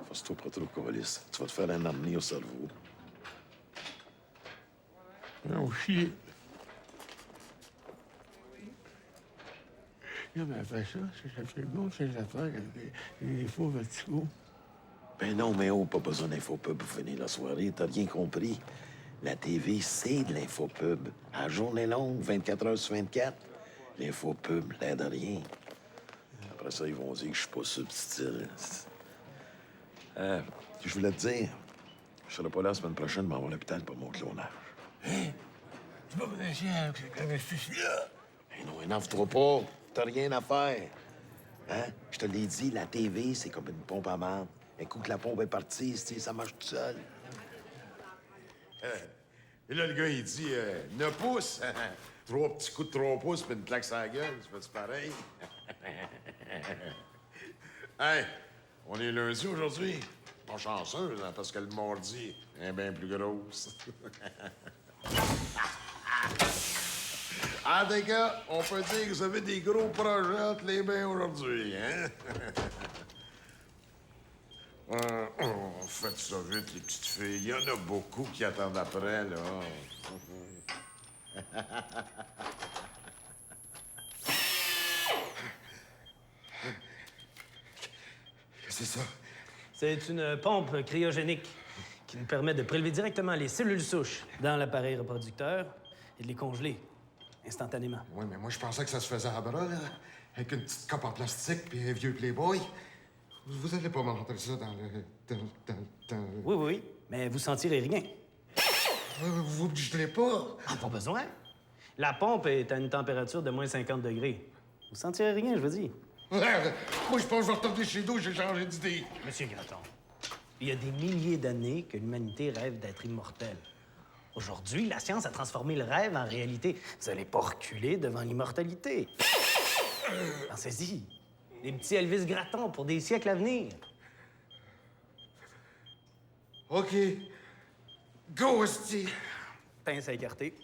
Force-toi pas trop, Colis. Tu vas te faire un harnais au cerveau. Non, chier. Non, mais après ça, ça fait bon, ces affaires avec les faux verticaux. Ben non, mais oh, pas besoin d'infopub pour finir la soirée. T'as rien compris. La TV, c'est de l'infopub. À journée longue, 24 heures sur 24. L'infopub l'aide à rien. Après ça, ils vont dire que je suis pas subtil. Je voulais te dire, je serai pas là la semaine prochaine, mais on va à l'hôpital pour mon clonage. Hein? Tu vas pas essayer avec ceci-là? Ben non, énerve-toi pas. T'as rien à faire. Hein? Je te l'ai dit, la TV, c'est comme une pompe à marde. Un coup que la pompe est partie, ça marche tout seul. Et là, le gars, il dit 9 pouces. 3 petits coups de 3 pouces, puis une claque sur la gueule. Tu fais-tu pareil? Hey, on est lundi aujourd'hui. Pas chanceuse, hein, parce que le mardi est bien plus grosse. Ah, les gars, on peut dire que vous avez des gros projets entre les mains aujourd'hui, hein? Faites ça vite, les petites filles. Il y en a beaucoup qui attendent après, là. C'est ça. C'est une pompe cryogénique qui nous permet de prélever directement les cellules souches dans l'appareil reproducteur et de les congeler instantanément. Oui, mais moi, je pensais que ça se faisait à bras, là, avec une petite coupe en plastique puis un vieux Playboy. Vous allez pas me rentrer ça dans le... Oui, oui, mais vous sentirez rien. Vous me gelez pas? Ah, pas besoin. La pompe est à une température de moins 50 degrés. Vous sentirez rien, je veux dire. Moi, je pense que je vais retourner chez nous, j'ai changé d'idée. Monsieur Graton, il y a des milliers d'années que l'humanité rêve d'être immortelle. Aujourd'hui, la science a transformé le rêve en réalité. Vous allez pas reculer devant l'immortalité. Pensez-y. Des petits Elvis Graton pour des siècles à venir. OK. Go, esti! Pince à écarter.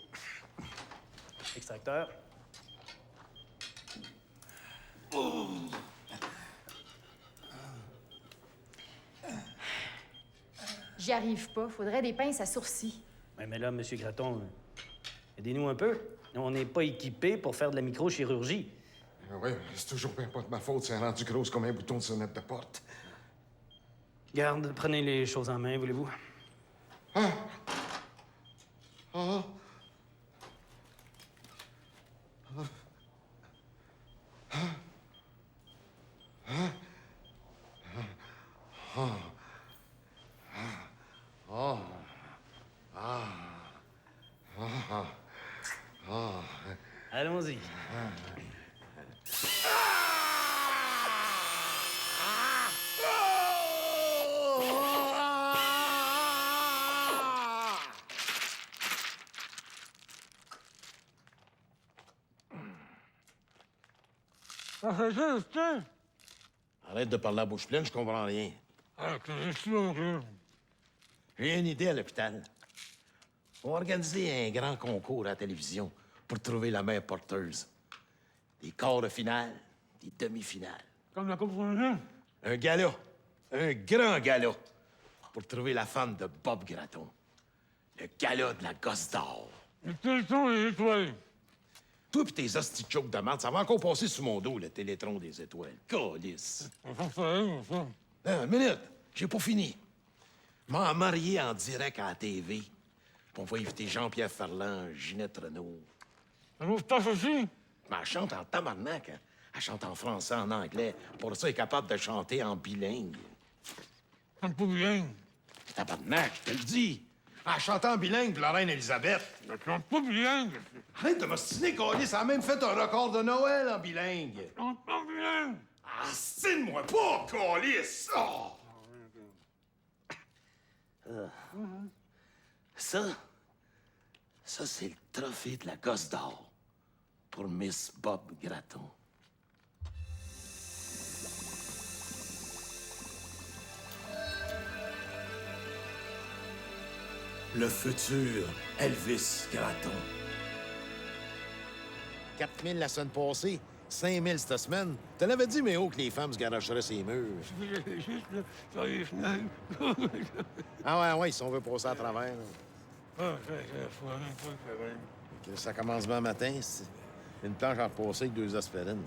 Extracteur. j'y arrive pas. Faudrait des pinces à sourcils. Ouais, mais là, M. Graton, aidez-nous un peu. On n'est pas équipés pour faire de la microchirurgie. Oui, c'est toujours bien pas de ma faute, c'est rendu grosse comme un bouton de sonnette de porte. Garde, prenez les choses en main, voulez-vous? Ah! Ah! Ah! Ah! Ah! Ah! Ah! Ah! Ah! Allons-y. Ça fait ça, putain! Arrête de parler à bouche pleine, je comprends rien. Ah, qu'est-ce que mon gars? J'ai une idée à l'hôpital. On va organiser un grand concours à la télévision pour trouver la meilleure porteuse. Des quarts de finale, des demi-finales. Comme la Coupe Française? Un gala, un grand gala, pour trouver la femme de Bob Graton. Le gala de la gosse d'or. Et quels sont les étoiles? Toi pis tes hosties de chocs de marde, ça va encore passer sur mon dos, le télétron des étoiles. Calice. Une minute, j'ai pas fini. M'en marié en direct à la TV. On va inviter Jean-Pierre Ferland, Ginette Renault. La moustache aussi? Mais elle chante en tabarnak, hein? Elle chante en français, en anglais. Pour ça, elle est capable de chanter en bilingue. Un peu bilingue. Tabarnak, je te le dis. Elle chante en bilingue pour la reine Élisabeth. Elle chante pas bilingue. Arrête de m'ostiner, Calice. Elle a même fait un record de Noël en bilingue. Elle chante pas bilingue. Ah, stine-moi pas, Calice! Oh! Ça, c'est le trophée de la gosse d'or pour Miss Bob Graton. Le futur Elvis Graton. 4 000 la semaine passée, 5 000 cette semaine. Te l'avais dit, mais que les femmes se garocheraient ses murs. Juste là, sur les fenêtres. Ah ouais, si on veut passer à travers. Là. Ah, c'est Ça commence demain matin. C'est une planche à repasser avec 2 aspirines.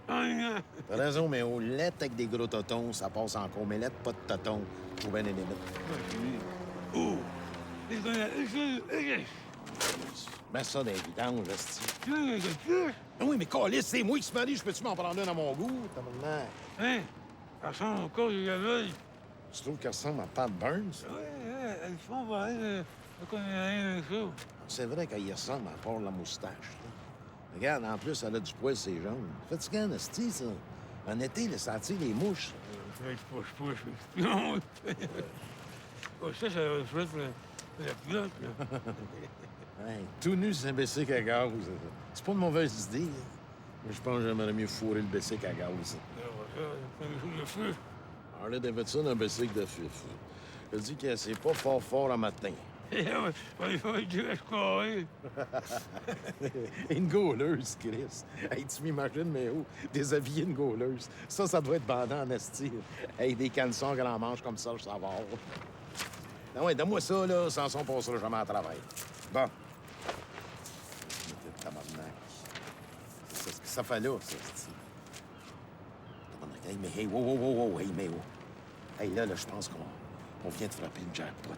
T'as raison, mais au lait avec des gros totons, ça passe encore. Mais lait, pas de totons. Faut bien les limites. Oh! Mets ça dans les vidanges, esti. Ah oui, mais Calice, c'est moi qui se marie. Je peux-tu m'en prendre un à mon goût? Tabarnak. Hein? Ça ressemble encore du gaveille. Tu trouves qu'elle ressemble à Pat Burns? Oui, elles font pareil. Je connais rien avec ça. C'est vrai qu'elle y ressemble, à part la moustache. Là. Regarde, en plus, elle a du poil sur ses jambes. Fatigant, esti, ça. En été, là, ça attire les mouches. Non, ça va faire la culotte, là. Ouais, tout nu, c'est un Bessic à gaz. C'est pas une mauvaise idée, là. Mais je pense que j'aimerais mieux fourrer le Bessic à gaz. Harley Davidson, un Bessic de fif. Je dis que c'est pas fort à matin. Une gauleuse, Chris. Hey, tu m'imagines, mais où? Déshabiller une gauleuse. Ça doit être bandant en esti. Hey, des caleçons grand manche comme ça, je savoir. Non, ouais, donne-moi ça, là. Sans son, on passera jamais à travail. Bon. Tabarnak. C'est ce que ça fait là, ça, esti. Tabarnak. Hey, mais hey, wow. Hey, mais wow. Hey, là, je pense qu'on vient de frapper une jackpot.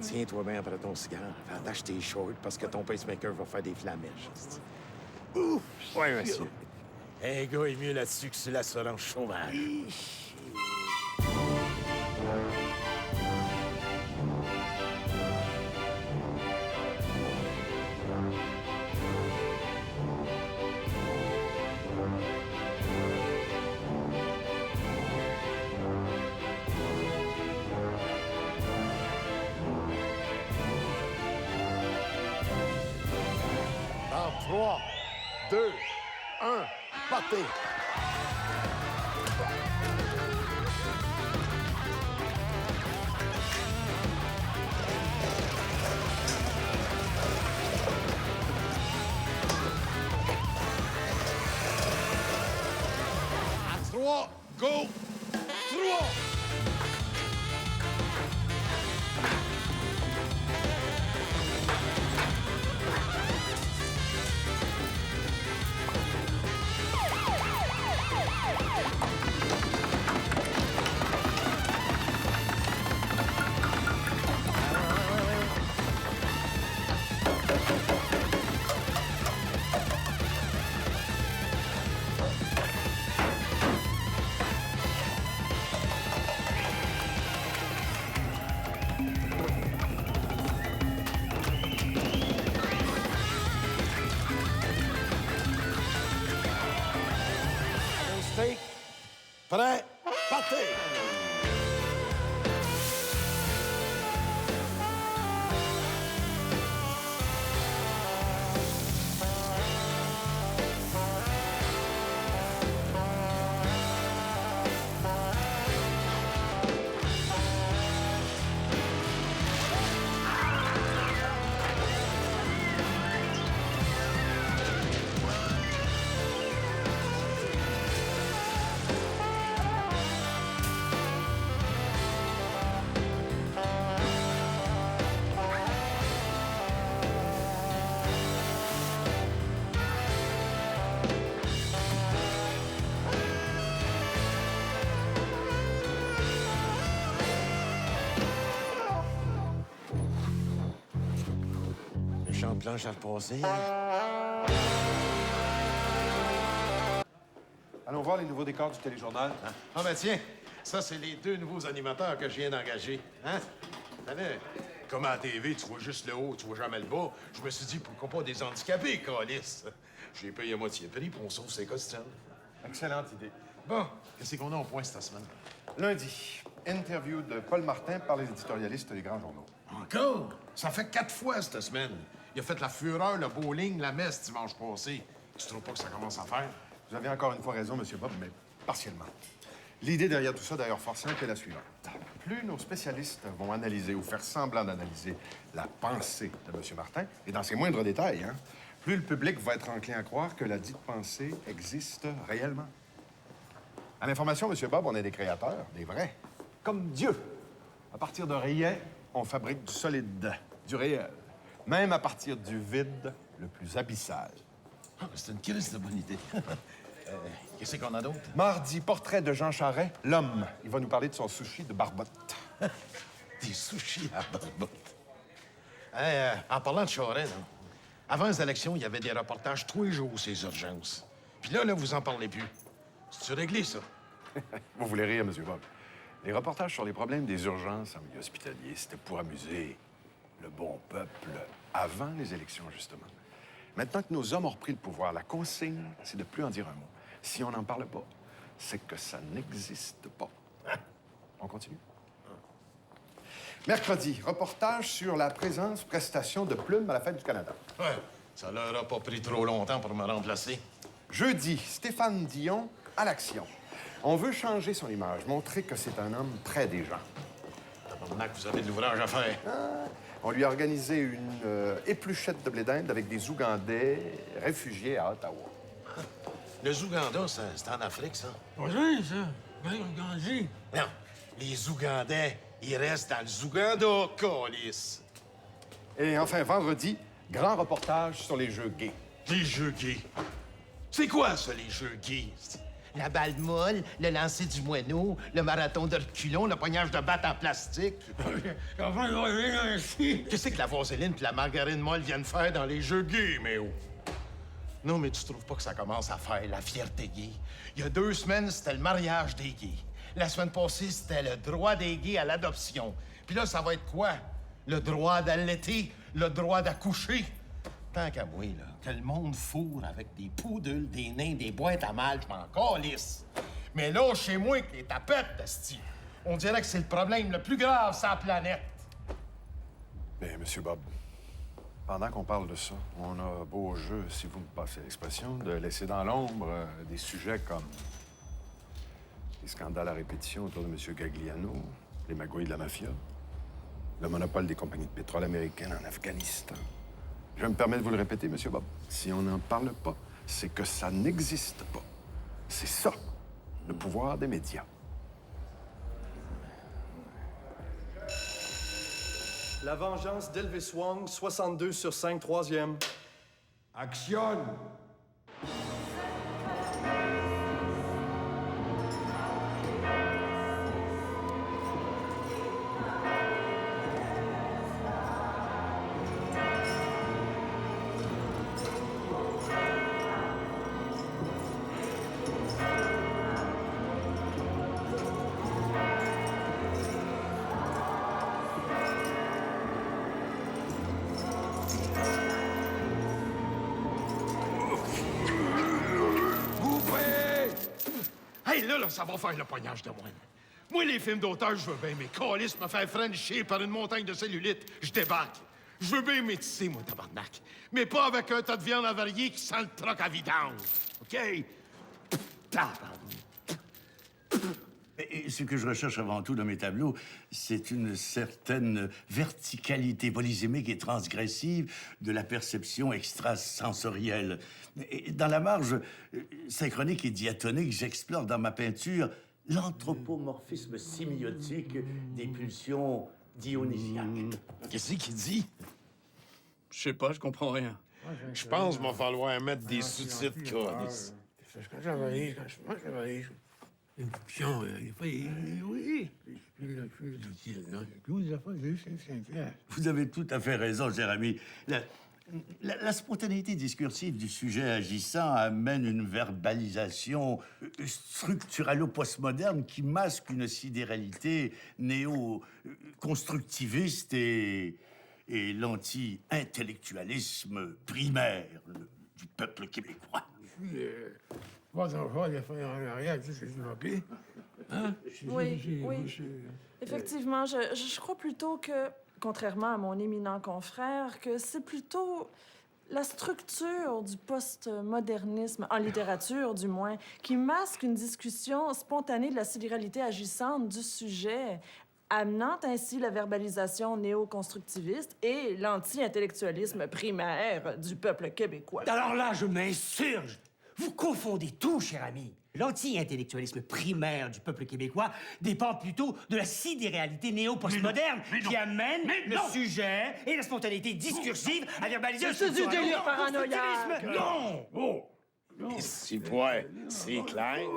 Tiens-toi bien après ton cigare. Attache tes shorts parce que ton pacemaker va faire des flamèches. Ouf! Oui, monsieur. Un gars est mieux là-dessus que sur l'assurance chômage. Dans 3, 2, 1, partez! À 3, go! 3! Prêt? Partez! Méchante planche à repasser. Allons voir les nouveaux décors du téléjournal. Ah ben tiens, ça, c'est les 2 nouveaux animateurs que je viens d'engager. Hein? Savez, comme à la TV, tu vois juste le haut, tu vois jamais le bas. Je me suis dit, pourquoi pas des handicapés, câlisse? J'ai payé à moitié prix, puis on sauve ses costumes. Excellente idée. Bon, qu'est-ce qu'on a au point cette semaine? Lundi, interview de Paul Martin par les éditorialistes des grands journaux. Encore? Ça fait 4 fois cette semaine. Il a fait la fureur, le bowling, la messe dimanche passé. Tu trouves pas que ça commence à faire? Vous avez encore une fois raison, M. Bob, mais partiellement. L'idée derrière tout ça, d'ailleurs, fort simple, est la suivante. Plus nos spécialistes vont analyser ou faire semblant d'analyser la pensée de M. Martin, et dans ses moindres détails, hein, plus le public va être enclin à croire que la dite pensée existe réellement. À l'information, M. Bob, on est des créateurs, des vrais, comme Dieu. À partir de rien, on fabrique du solide, du réel, même à partir du vide le plus abyssal. Ah, c'est une crise de bonne idée. Qu'est-ce qu'on a d'autre? Mardi, portrait de Jean Charest, l'homme. Il va nous parler de son sushi de barbotte. Des sushis à barbotte. En parlant de Charest, là, avant les élections, il y avait des reportages tous les jours, ces urgences. Puis là, vous en parlez plus. C'est-tu réglé, ça? Vous voulez rire, M. Bob. Les reportages sur les problèmes des urgences en milieu hospitalier, c'était pour amuser le bon peuple avant les élections, justement. Maintenant que nos hommes ont repris le pouvoir, la consigne, c'est de plus en dire un mot. Si on n'en parle pas, c'est que ça n'existe pas. On continue? Mercredi, reportage sur la prestation de Plume à la Fête du Canada. Ouais, ça leur a pas pris trop longtemps pour me remplacer. Jeudi, Stéphane Dion à l'action. On veut changer son image, montrer que c'est un homme près des gens. Maintenant que vous avez de l'ouvrage à faire. On lui a organisé une épluchette de blé d'Inde avec des Ougandais réfugiés à Ottawa. Le Zouganda, c'est en Afrique, ça? Pas vrai, ça. Ben, Gandhi. Non, les Ougandais, ils restent dans le Zouganda, câlisse. Et enfin, vendredi, grand reportage sur les jeux gays. Les jeux gays? C'est quoi, ça, les jeux gays? La balle molle, le lancer du moineau, le marathon de reculons, le poignage de batte en plastique. Qu'est-ce que la vaseline puis la margarine molle viennent faire dans les jeux gays, mais oh? Non, mais tu trouves pas que ça commence à faire la fierté gay? Il y a 2 semaines, c'était le mariage des gays. La semaine passée, c'était le droit des gays à l'adoption. Puis là, ça va être quoi? Le droit d'allaiter? Le droit d'accoucher? Tant qu'à moi, là, que le monde fourre avec des poudules, des nains, des boîtes à mal, je m'en calisse. Mais là, chez moi, avec les tapettes, esti, on dirait que c'est le problème le plus grave sur la planète. Mais, M. Bob, pendant qu'on parle de ça, on a beau jeu, si vous me passez l'expression, de laisser dans l'ombre des sujets comme les scandales à répétition autour de M. Gagliano, les magouilles de la mafia, le monopole des compagnies de pétrole américaines en Afghanistan. Je me permets de vous le répéter, M. Bob. Si on n'en parle pas, c'est que ça n'existe pas. C'est ça, le pouvoir des médias. La vengeance d'Elvis Wong, 62/5, 3e. Action! là, ça va faire le pognage de moine. Moi, les films d'auteur, je veux bien, mais câlisse me faire frencher par une montagne de cellulite, je débarque. Je veux bien métisser, moi, tabarnak. Mais pas avec un tas de viande avariée qui sent le troc à vidange. OK? Tabarnak. Et ce que je recherche avant tout dans mes tableaux, c'est une certaine verticalité polysémique et transgressive de la perception extrasensorielle. Et dans la marge synchronique et diatonique, j'explore dans ma peinture l'anthropomorphisme sémiotique des pulsions dionysiaques. Qu'est-ce qu'il dit? Je sais pas, je comprends rien. Je pense qu'il va falloir mettre des sous-titres, câlisse. Quand j'avais oui. Vous avez tout à fait raison, cher ami. La spontanéité discursive du sujet agissant amène une verbalisation structuralo-postmoderne qui masque une sidéralité néo-constructiviste et l'anti-intellectualisme primaire du peuple québécois. Hein? Oui. Effectivement, je crois plutôt que, contrairement à mon éminent confrère, que c'est plutôt la structure du postmodernisme, en littérature du moins, qui masque une discussion spontanée de la sidéralité agissante du sujet, amenant ainsi la verbalisation néo-constructiviste et l'anti-intellectualisme primaire du peuple québécois. Alors là, je m'insurge. Vous confondez tout, cher ami. L'anti-intellectualisme primaire du peuple québécois dépend plutôt de la sidéralité néo-postmoderne qui amène le sujet et la spontanéité discursive à verbaliser... C'est du délire paranoïaque! Non! Oh! C'est quoi? C'est clair.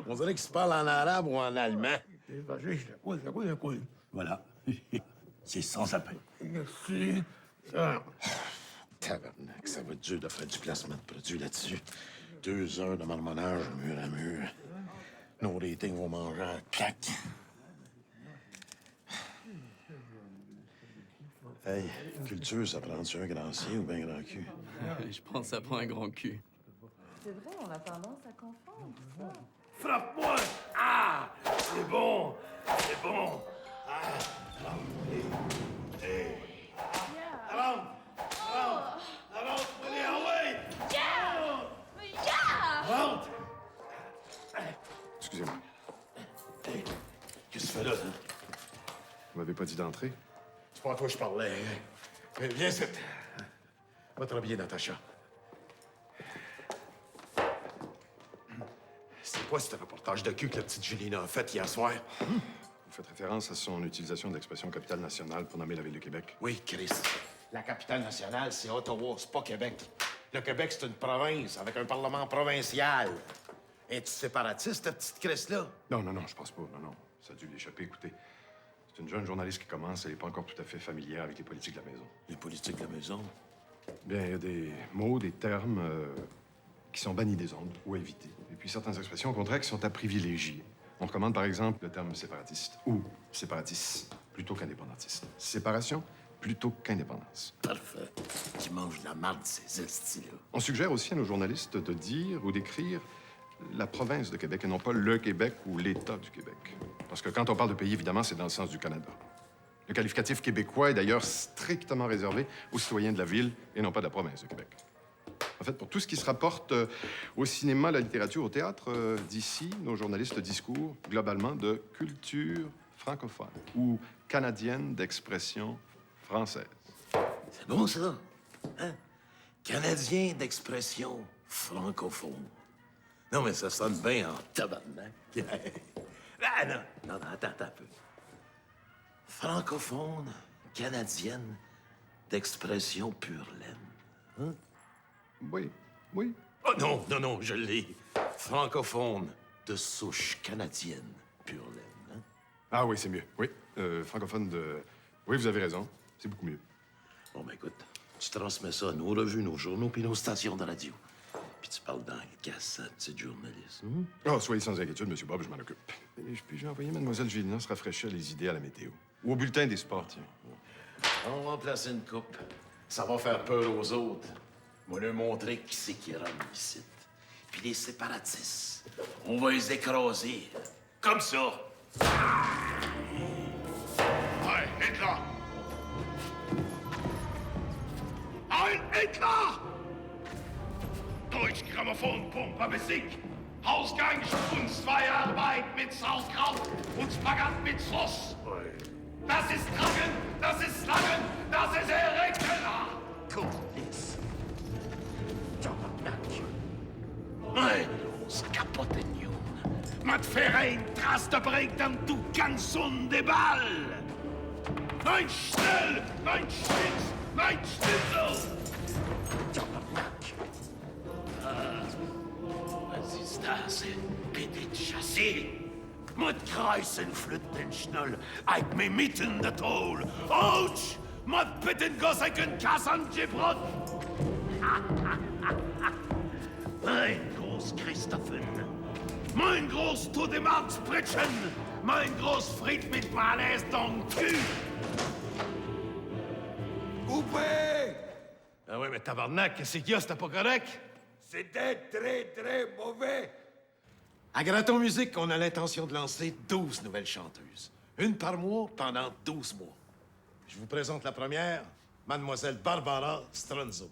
On dirait qu'il se parle en arabe ou en allemand. Voilà. C'est sans appel. Merci. Tabarnak, ça va être dur de faire du placement de produits là-dessus. 2 heures de marmonnage mur à mur. Nos ratings vont manger un claque. Hey, culture, ça prend-tu un grand C ou bien un grand cul? Je pense que ça prend un grand cul. C'est vrai, on a tendance à confondre ça. Frappe-moi! Ah! C'est bon! C'est bon! Ah! Hey! Rentre! Allez, away! Rentre! Excusez-moi. Hey, qu'est-ce que tu fais là? Hein? Vous m'avez pas dit d'entrer? C'est pas à toi que je parlais. Hein? Viens ici. Va te rhabiller, Natacha. C'est quoi ce reportage de cul que la petite Julina a fait hier soir? Vous faites référence à son utilisation de l'expression capitale nationale pour nommer la ville de Québec? Oui, Chris. La capitale nationale, c'est Ottawa, c'est pas Québec. Le Québec, c'est une province avec un parlement provincial. Es-tu séparatiste, cette petite Chris-là? Non, je pense pas. Non. Ça a dû l'échapper. Écoutez, c'est une jeune journaliste qui commence. Elle n'est pas encore tout à fait familière avec les politiques de la maison. Les politiques de la maison? Bien, il y a des mots, des termes qui sont bannis des ondes ou évités. Et puis certaines expressions, au contraire, qui sont à privilégier. On recommande, par exemple, le terme séparatiste ou séparatiste plutôt qu'indépendantiste. Séparation plutôt qu'indépendance. Parfait. Tu manges de la marde, ces estis-là. On suggère aussi à nos journalistes de dire ou d'écrire la province de Québec et non pas le Québec ou l'État du Québec. Parce que quand on parle de pays, évidemment, c'est dans le sens du Canada. Le qualificatif québécois est d'ailleurs strictement réservé aux citoyens de la ville et non pas de la province de Québec. En fait, pour tout ce qui se rapporte au cinéma, à la littérature, au théâtre, d'ici, nos journalistes discourent globalement de culture francophone ou canadienne d'expression française. C'est bon, ça. Hein? Canadien d'expression francophone. Non, mais ça sonne bien en tabarnak. Ah, non, attends un peu. Francophone canadienne d'expression pure laine. Hein? Oui. Oh non, je l'ai. Francophone de souche canadienne pure laine. Hein? Ah oui, c'est mieux. Oui, francophone de... Oui, vous avez raison. C'est beaucoup mieux. Bon, ben écoute, tu transmets ça à nos revues, nos journaux, puis nos stations de radio. Puis tu parles dans les cassettes, c'est journaliste. Oh, soyez sans inquiétude, M. Bob, je m'en occupe. Et puis-je envoyer Mlle Gélina se rafraîchir les idées à la météo? Ou au bulletin des sports, tiens. On va placer une coupe. Ça va faire peur aux autres. Moi, leur montrer qui c'est qui rentre ici. Puis les séparatistes, on va les écraser. Comme ça. Hey, Hitler! Ein Hitler! Deutsch Grammophonpumper besiegt. Ausgangskunstfeierarbeit mit Sauerkraut und Spagat mit Sauce. Das ist Tragen, das ist Langen, das ist Errecken. Colis. Ein los Kapottenjun. Mat Verein Traste bringt am du ganz Ball. Nein, schnell! Nein, Schnitz! Nein, Schnitzel! Was ist das? Petit chassé? Mit Kreisenflüttenschnell, eik me mitten de Tol. Ouch! Mit bitten gosseken Kassan Gibrot. Mein Groß Christophen. Mein Groß Todemarks Pritschen. Mein Groß Fried mit Malaise dans le cul. Coupé! Ah oui, mais tabarnak, qu'est-ce qu'il y a? C'était pas correct? C'était très, très mauvais. À Graton Musique, on a l'intention de lancer 12 nouvelles chanteuses. Une par mois pendant 12 mois. Je vous présente la première, Mademoiselle Barbara Stronzo.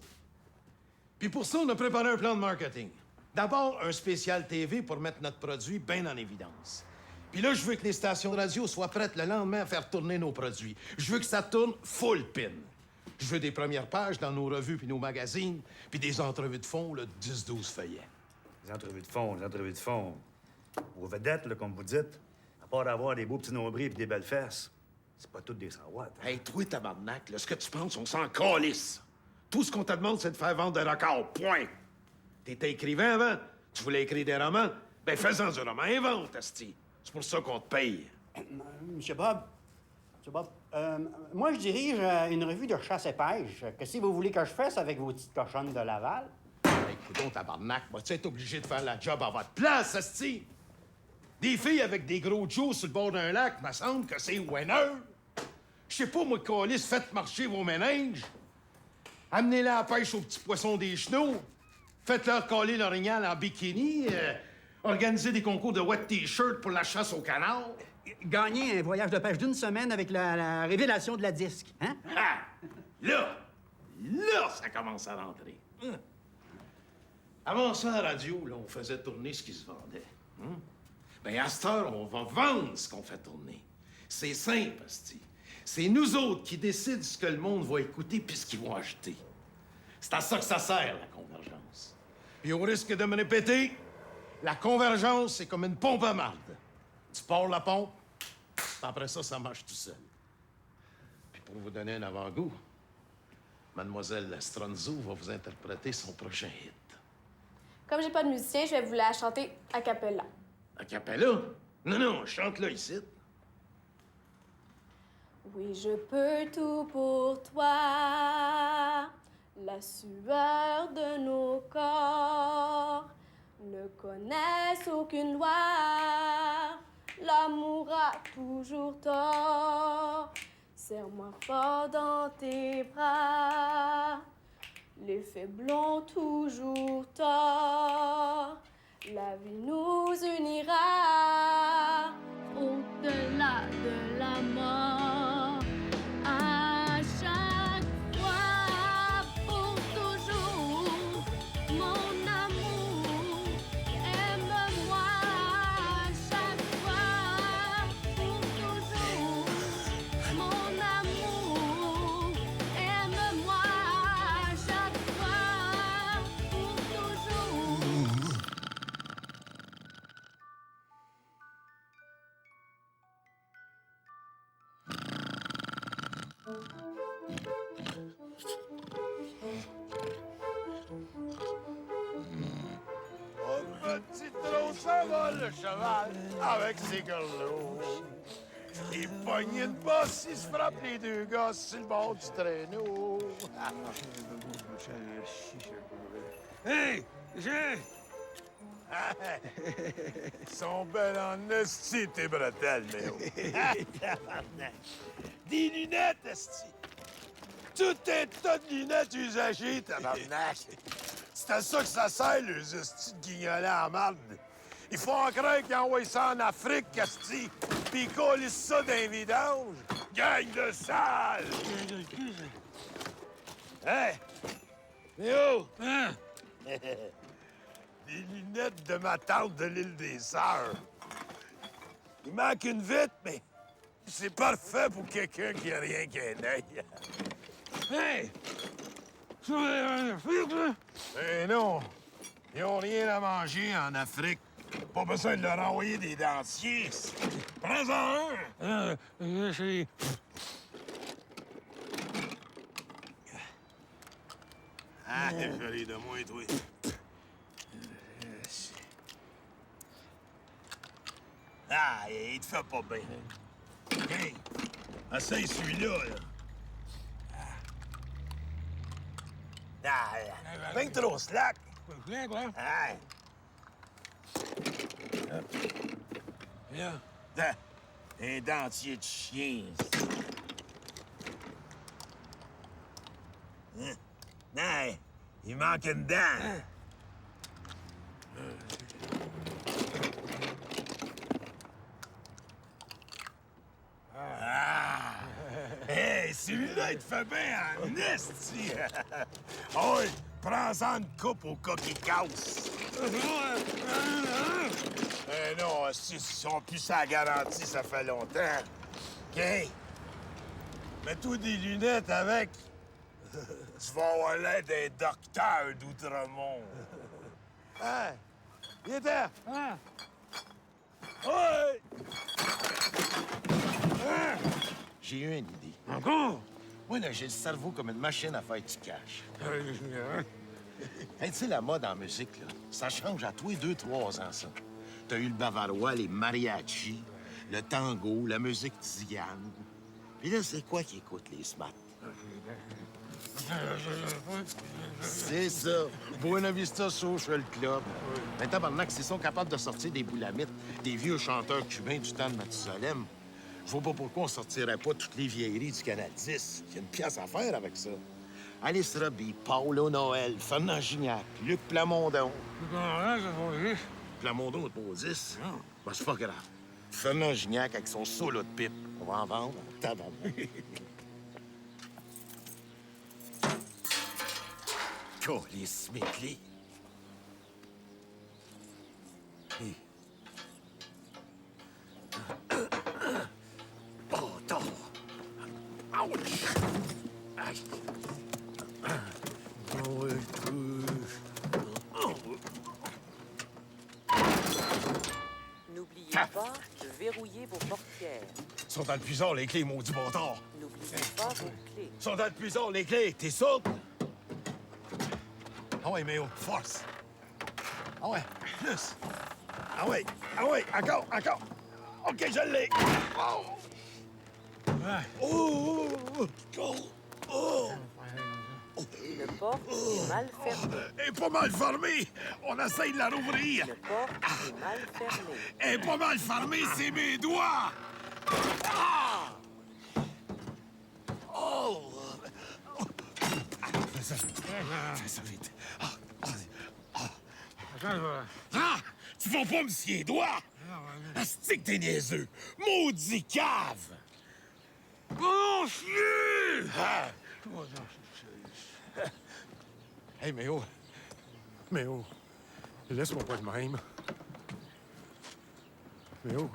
Puis pour ça, on a préparé un plan de marketing. D'abord, un spécial TV pour mettre notre produit bien en évidence. Puis là, je veux que les stations de radio soient prêtes le lendemain à faire tourner nos produits. Je veux que ça tourne full pin. Je veux des premières pages dans nos revues puis nos magazines, puis des entrevues de fond, là, 10-12 feuillets. Les entrevues de fond, Aux vedettes, là, comme vous dites, à part d'avoir des beaux petits nombrils et des belles fesses, c'est pas toutes des 100 watts. Hey, toi, tabarnak, là, ce que tu penses, on s'en calisse. Tout ce qu'on te demande, c'est de faire vendre des records, point. T'étais écrivain avant? Tu voulais écrire des romans? Ben, fais-en du roman, invente, asti. C'est pour ça qu'on te paye. Monsieur Bob, moi, je dirige une revue de chasse et pêche. Qu'est-ce que vous voulez que je fasse avec vos petites cochonnes de Laval? Écoute, tabarnak, vas-tu être obligé de faire la job à votre place, asti? Des filles avec des gros Joe sur le bord d'un lac, me semble que c'est winner. Je sais pas, moi, calice, faites marcher vos méninges. Amenez-les à la pêche aux petits poissons des chenaux. Faites-leur coller l'orignal en bikini. Organisez des concours de wet t-shirt pour la chasse au canard. Gagner un voyage de pêche d'une semaine avec la révélation de la disque, hein? Ah! Là, ça commence à rentrer. Avant ça, à la radio, là, on faisait tourner ce qui se vendait. Ben, à cette heure, on va vendre ce qu'on fait tourner. C'est simple, asti. C'est nous autres qui décident ce que le monde va écouter puis ce qu'ils vont acheter. C'est à ça que ça sert, la convergence. Puis au risque de me répéter, la convergence, c'est comme une pompe à marde. Tu pars la pompe, puis après ça marche tout seul. Puis pour vous donner un avant-goût, Mademoiselle Stronzo va vous interpréter son prochain hit. Comme j'ai pas de musicien, je vais vous la chanter a cappella. A cappella? Non, chante-la ici. Oui, je peux tout pour toi. La sueur de nos corps ne connaissent aucune loi. L'amour a toujours tort. Serre-moi fort dans tes bras. Les faibles ont toujours tort. La vie nous unira au-delà de la mort. À chaque fois, pour toujours, mon amour, aime-moi. À chaque fois, pour toujours, mon amour, aime-moi. À chaque fois, pour toujours. Petit trop, ça va, le cheval, avec ses gorlots. Il pogne une bosse, il se frappe les deux gosses sur le bord du traîneau. Hey, j'ai... Ils sont belles en esti, tes bretelles, Léo. Des lunettes, esti. Tout un tas de lunettes usagées, tabarnak. C'est à ça que ça sert, les hosties de guignolants en marde. Ils font croire qu'ils envoient ça en Afrique, Casti, pis ils collent ça dans les vidanges. Gang de sale! Hey! Yo! Hein? Les lunettes de ma tante de l'île des Sœurs. Il manque une vitre, mais c'est parfait pour quelqu'un qui a rien qu'un œil. Hey! Ça va en Afrique, là? Eh non! Ils ont rien à manger en Afrique. Pas besoin de leur envoyer des dentiers. Prends-en un! C'est... Ah, joli de moi, toi. Ah, il te fait pas bien. Hey, essaye celui-là, là. Ah, ben trop slack. Slack, ouais? Ah. Là. Ah, un dentier de chien. Hein? Non, il manque une dent. Ah! Hey, celui-là, il te fait bien en esti! Oh, oui, prends-en une coupe au cas qui casse. Non, si ils sont plus sa garantie, ça fait longtemps. OK? Mets-toi des lunettes avec. Tu vas avoir l'air d'un docteur d'Outremont. Hein? Viens là! Hein? Ouais! Hein? J'ai eu une idée. Encore? Moi, là, j'ai le cerveau comme une machine à faire du cash. Hey, tu sais, la mode en musique, là, ça change à tous les 2-3 ans, ça. T'as eu le bavarois, les mariachis, le tango, la musique tzigane. Puis là, c'est quoi qui écoute les smats? C'est ça. Buena Vista Social Club. Mais tabarnak, s'ils sont capables de sortir des boulamites, des vieux chanteurs cubains du temps de Mathusalem, je vois pas pourquoi on sortirait pas toutes les vieilleries du Canal 10. Il y a une pièce à faire avec ça. Alice Robbie, Paulo Noël, Fernand Gignac, Luc Plamondon. Plamondon est pas au 10? Ben, c'est pas grave. Fernand Gignac avec son solo de pipe. On va en vendre en tabarnak. Câlisse, mes clés. Bâtard! Ouch! Aïe! N'oubliez pas de verrouiller vos portières. Ils sont dans le puisard, les clés, maudit bâtard! N'oubliez pas vos clés. Ils sont dans le puisard, les clés! T'es sourde? Ah ouais, mais oh, force! Ah ouais, plus! Ah ouais, encore! OK, je l'ai! Oh! Oh! Oh! Une porte est mal fermée. Elle est pas mal fermée! On essaye de la rouvrir! Une porte est mal fermée. Elle est pas mal fermée, c'est mes doigts! Ah! Oh! Fais ça vite. Ah! Tu vas pas me scier les doigts! Asti que t'es niaiseux! Maudit cave! Oh, chier! Ah! Hey, Méo. Méo. Laisse-moi pas de même. Méo.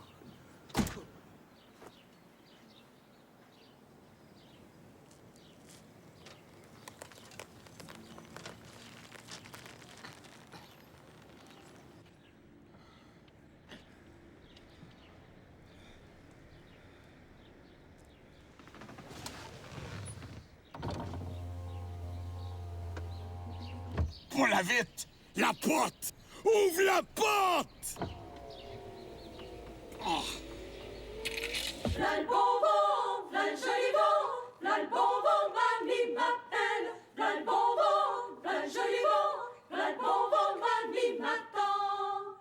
Pas la vitre! La porte! Ouvre la porte! Oh. V'là le bonbon, v'là le joli vent, v'là le bonbon, mamie m'appelle. V'là le bonbon, v'là le joli vent, v'là le bonbon, mamie m'attend.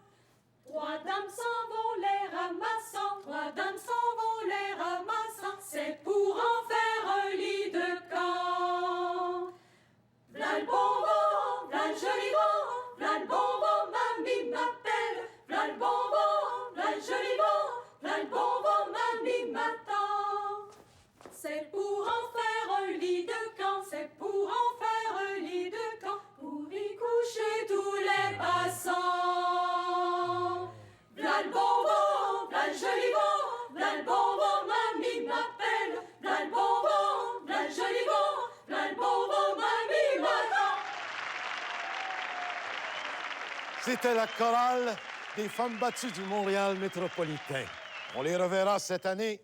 Trois dames s'en vont les ramassant, trois dames s'en vont les ramassant. C'est pour en faire un lit de camp. V'là le bonbon, v'là le joli vent. C'était la chorale des femmes battues du Montréal métropolitain. On les reverra cette année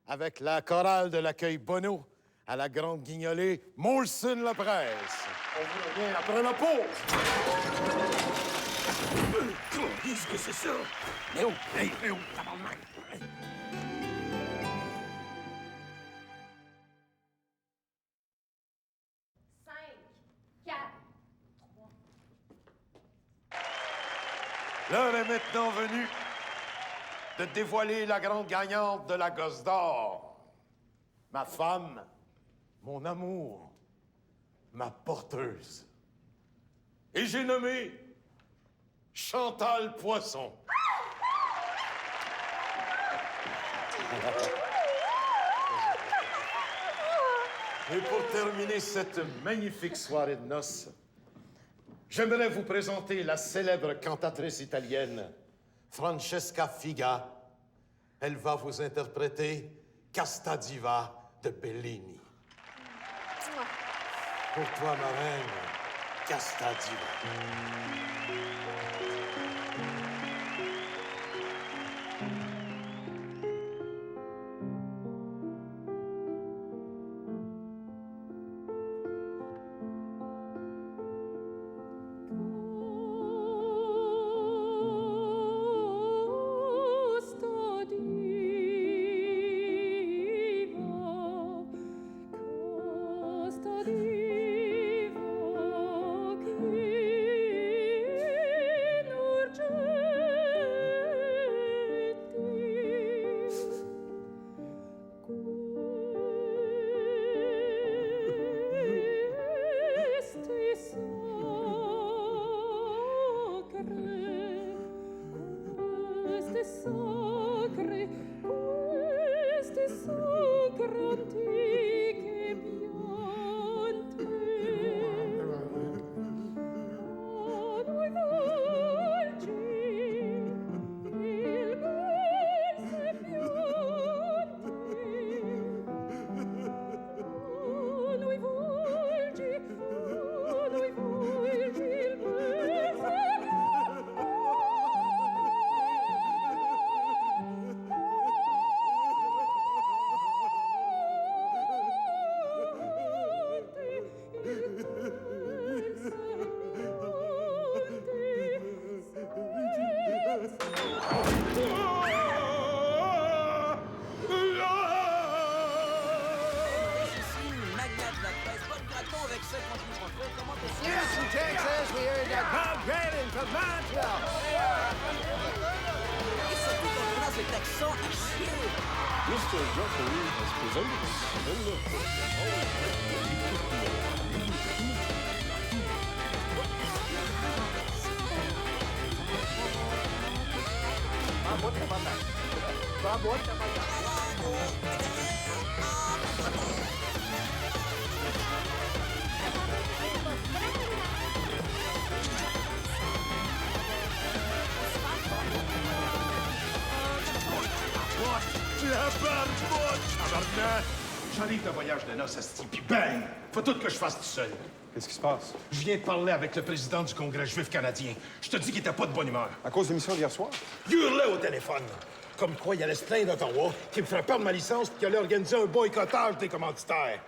avec la chorale de l'accueil Bonneau à la Grande Guignolée, Molson-la-Presse. On vous revient après la pause. Qu'est-ce que c'est ça? Mais oh, hey, oh, tabarnak! L'heure est maintenant venue de dévoiler la grande gagnante de la Gosse d'Or. Ma femme, mon amour, ma porteuse. Et j'ai nommé Chantal Poisson. Et pour terminer cette magnifique soirée de noces, j'aimerais vous présenter la célèbre cantatrice italienne, Francesca Figa. Elle va vous interpréter Casta Diva de Bellini. Pour toi, ma reine, Casta Diva. J'arrive de voyage de noces, asti, puis bang! Faut tout que je fasse tout seul. Qu'est-ce qui se passe? Je viens de parler avec le président du Congrès juif canadien. Je te dis qu'il était pas de bonne humeur. À cause de l'émission d'hier soir? Il hurlait au téléphone. Comme quoi, il allait se plaindre d'Ottawa, qu'il me ferait perdre ma licence puis qu'il allait organiser un boycottage des commanditaires.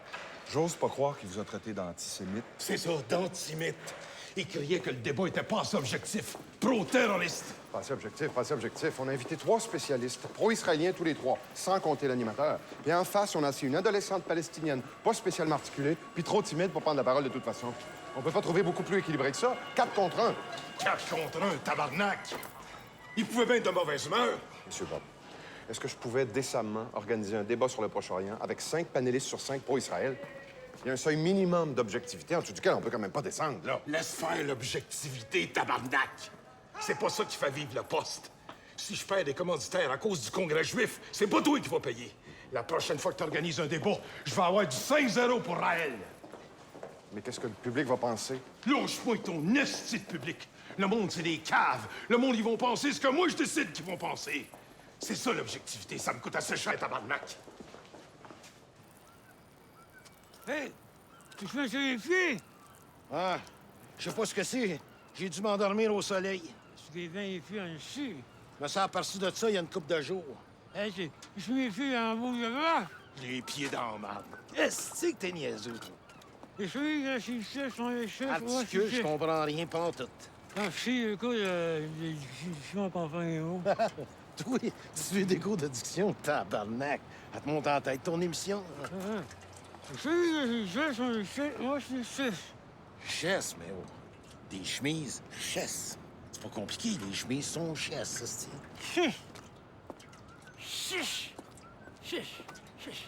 J'ose pas croire qu'il vous a traité d'antisémite. C'est ça, d'antisémite. Il criait que le débat était pas assez objectif. Pro-terroriste. Pas assez objectif, pas assez objectif. On a invité 3 spécialistes, pro-israéliens tous les 3, sans compter l'animateur. Et en face, on a assis une adolescente palestinienne, pas spécialement articulée, puis trop timide pour prendre la parole de toute façon. On peut pas trouver beaucoup plus équilibré que ça. 4 contre 1. 4 contre 1, tabarnak! Il pouvait bien être de mauvaise humeur. Monsieur Bob, est-ce que je pouvais décemment organiser un débat sur le Proche-Orient avec 5 panélistes sur 5 pro-Israël? Il y a un seuil minimum d'objectivité en dessous duquel on peut quand même pas descendre, là. Laisse faire l'objectivité, tabarnak! C'est pas ça qui fait vivre le poste. Si je perds des commanditaires à cause du Congrès juif, c'est pas toi qui vas payer. La prochaine fois que tu organises un débat, je vais avoir du 5-0 pour Raël. Mais qu'est-ce que le public va penser? Lâche-moi ton esti de public. Le monde, c'est des caves. Le monde, ils vont penser ce que moi, je décide qu'ils vont penser. C'est ça, l'objectivité. Ça me coûte assez cher, tabarnak. Hey, tu fais vérifier? Ah, je sais pas ce que c'est. J'ai dû m'endormir au soleil. Ce qui vient plus en dessus. Je me suis aperçu de ça il y a une couple de jours. Hey, je m'y suis en bout de bras. Les pieds dans la marde. Est-ce que t'es niaiseux, toi? Les filles, là, si c'est sont les chefs. Articule, je comprends rien, pas en tout. Ah, si, écoute, les discussions qu'on fait haut. Toi, tu fais des cours de diction, tabarnak. Elle te monte en tête ton émission. Les filles, les chefs sont les chefs. Moi, c'est les chefs. Chesse, mais oh. Des chemises, chesse. C'est pas compliqué, les chemises sont chesse, ça, c'est. Chiche! Chiche! Chiche! Chiche!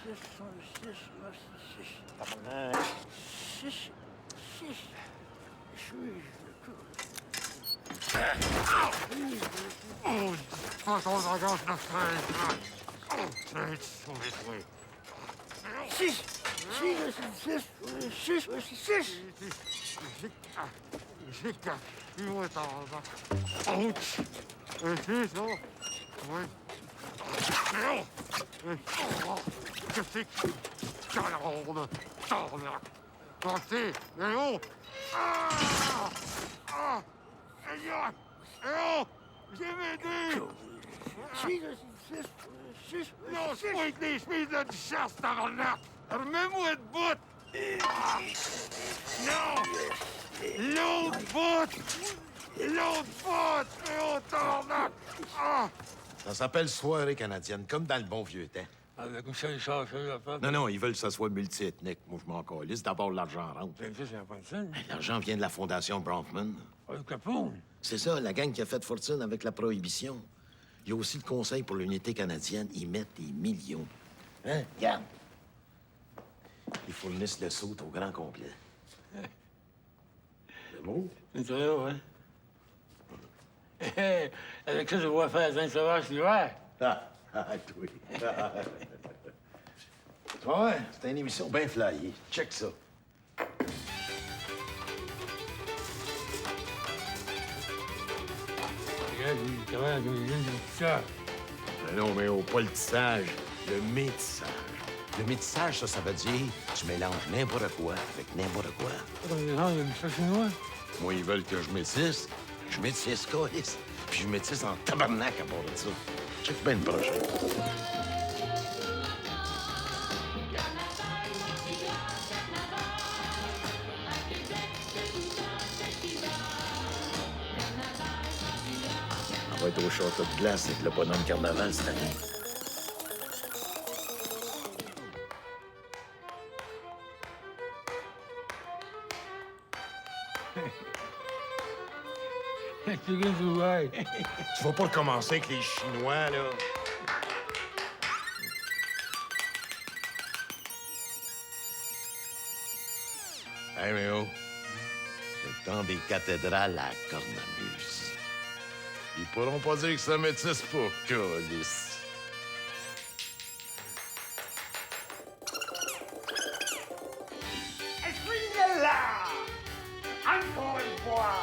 Chiche sont les chiches. Moi, c'est chiche. Tabarnak. Chiche! Chiche! Seigneur! Oh! J'ai m'aidé! Non, c'est pas avec les chemises de chasse, tabarnak! Remets-moi de bout! Non! L'autre bout! L'autre bout! Oh, tabarnak! Ah! Ça s'appelle soirée canadienne, comme dans le bon vieux temps. Avec ça, il change la femme. Non, ils veulent que ça soit multiethnique. Moi, je m'en calisse. D'abord, l'argent rentre. L'argent vient de la fondation Bronfman. Capone? C'est ça, la gang qui a fait fortune avec la prohibition. Il y a aussi le Conseil pour l'unité canadienne. Ils mettent des millions. Hein? Regarde. Ils fournissent le saut au grand complet. C'est beau? C'est très haut, hein? Avec ça, je vois faire 20 sauvages l'hiver. Oui. Ouais, c'est une émission bien flyée. Check ça. Regarde, il travaille avec les jeunes de ça. Non, mais au pas le tissage, le métissage. Le métissage, ça veut dire tu mélanges n'importe quoi avec n'importe quoi. Les gens, ils aiment ça chinois. Moi, ils veulent que je métisse. Je métisse, câlisse. Puis je métisse en tabarnak à part de ça. Check bien le prochain. On va être au château de glace avec le bonhomme carnaval cette année. Tu vas pas recommencer avec les Chinois, là. Hey, mais oh, c'est le temps des cathédrales à Cornemuse. Ils pourront pas dire que ça métisse pas, câlisse. Est-ce là? Encore une fois!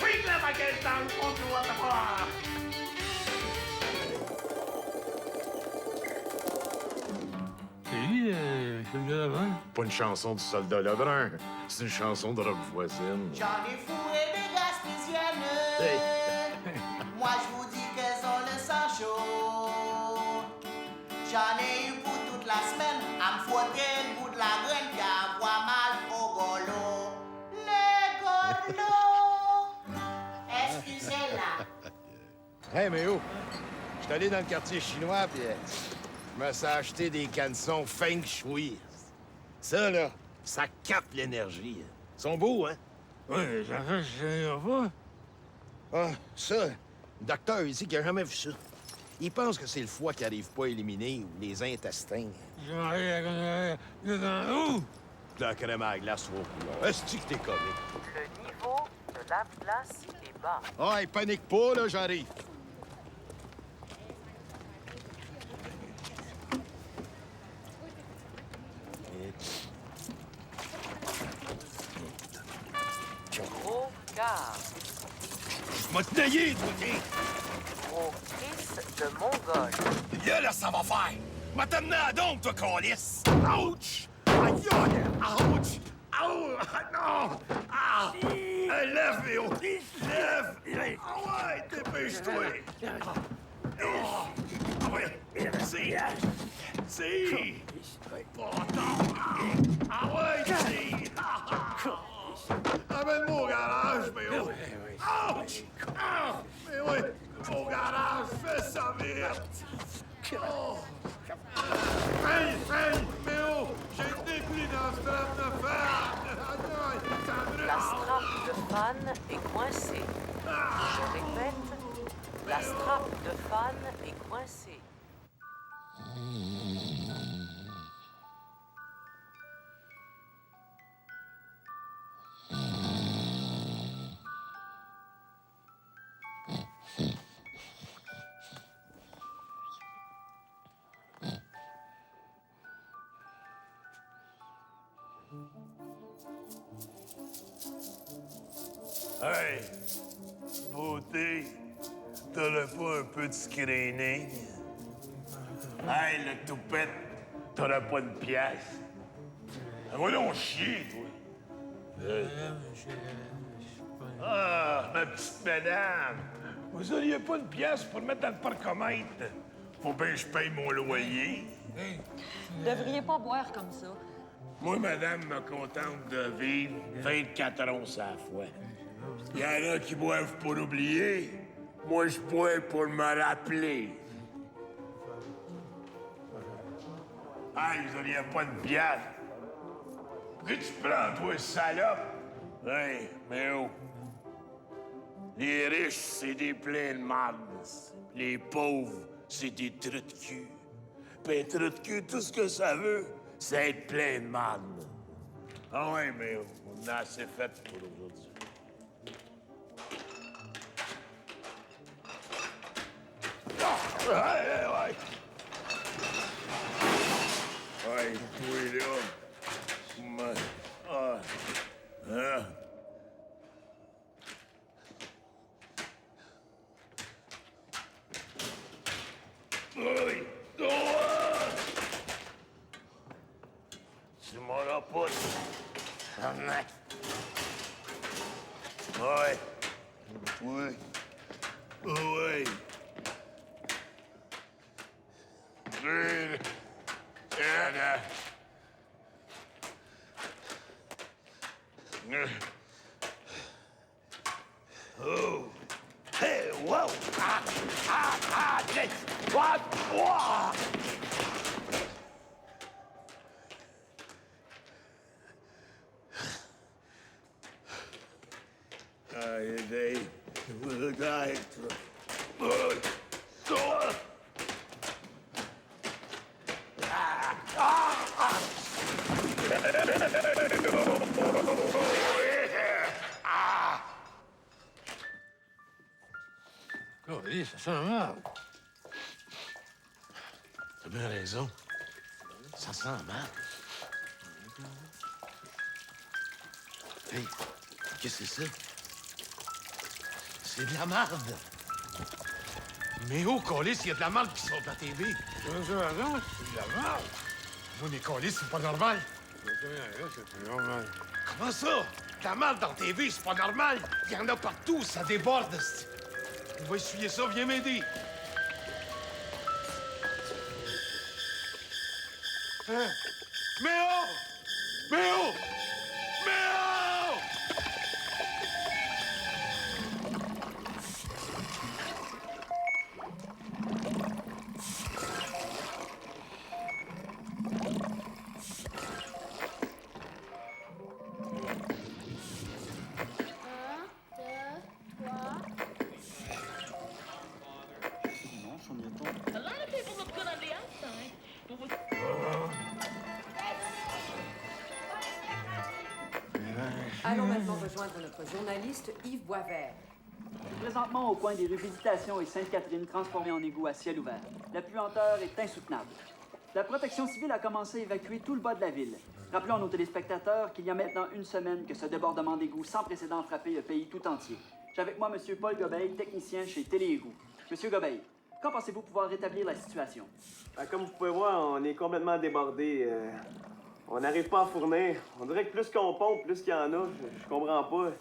Bring la baguette dans le fond du waterfall! C'est lui, le soldat Lebrun? Pas une chanson du soldat Lebrun. C'est une chanson de rock voisine. J'en ai fourré des gaspésiennes. Hey. Moi, je vous dis qu'elles ont le sang chaud. J'en ai eu pour toute la semaine à me fouetter le bout de la graine qui envoie mal au golo. Les golos! Excusez-la. Hey, mais oh, je suis allé dans le quartier chinois, puis je me suis acheté des canessons Feng Shui. Ça, là, ça capte l'énergie. Ils sont beaux, hein? Oui, les enfants, je pas. Ah, ça, le docteur ici qui a jamais vu ça. Il pense que c'est le foie qui arrive pas à éliminer ou les intestins. Je vais aller devant où? La crème à la glace au couleur. Est-ce que t'es comique? Le niveau de lave-glace est bas. Ah, il panique pas, là, j'arrive. Gros gars. Je vais te nailler, toi, tiens. Gros Chris de Mongol. Là, ça va faire. M'a t'amené à donc, toi, câlisse. Ouch! Aïe, aïe! Ouch! Aouh! Non! Ah! Hey, lève, Léo! Lève! Ah ouais, dépêche-toi! Ah ouais! C'est... Pas tant! Ah ouais, c'est... Amène-moi au garage, Méo! Ouch! Ah! Mais oui, au garage, fais ça vite! Oh! Hey, Méo! J'ai été pris dans ce strap de fan! La strap de fan est coincée. Je répète, la strap de fan est coincée. Hey! Beauté, t'aurais pas un peu de screening? Hey, le toupette, t'aurais pas une pièce? Voyons chier, toi! Ah, ma petite madame! Vous auriez pas une pièce pour mettre dans le parcomètre? Faut bien que je paye mon loyer. Vous devriez pas boire comme ça. Moi, madame me contente de vivre 24 onces à la fois. Il y en a qui boivent pour oublier. Moi, je bois pour me rappeler. Hey, vous auriez pas une bière? Pourquoi tu prends, toi, salope? Hey, mais oh! Les riches, c'est des pleins de marde. Les pauvres, c'est des trous de cul. Puis un trou de cul, tout ce que ça veut, c'est être plein de marde. Ah ouais, mais on a assez fait pour aujourd'hui. Ah! Ouais! Ouais, oui, là. Ah! Ah! Oui! Tu m'auras pas, arnaque. Ouais. Oui. Oui. Oh. Hey, wow! What? Wow! Aïe, peut-être. Oh, oui, ça sent mal. T'as bien raison. Ça sent mal. Hey, qu'est-ce que c'est ça? C'est de la marde. Mais oh, Colis, il y a de la marde qui sort de la TV. C'est de la marde. Oui, mais Colis, c'est pas normal. C'est normal. Comment ça? De la marde dans la TV, c'est pas normal. Il y en a partout, ça déborde. On va essuyer ça, viens m'aider. Hein? Méo! Méo! Méo! Allons maintenant rejoindre notre journaliste Yves Boisvert. Présentement au coin des rues Visitation et Sainte-Catherine, transformées en égouts à ciel ouvert. La puanteur est insoutenable. La protection civile a commencé à évacuer tout le bas de la ville. Rappelons à nos téléspectateurs qu'il y a maintenant une semaine que ce débordement d'égouts sans précédent a frappé le pays tout entier. J'ai avec moi M. Paul Gobeil, technicien chez Téléégouts. M. Gobeil, quand pensez-vous pouvoir rétablir la situation? Comme vous pouvez voir, on est complètement débordé. On n'arrive pas à fournir. On dirait que plus qu'on pompe, plus qu'il y en a. Je comprends pas. La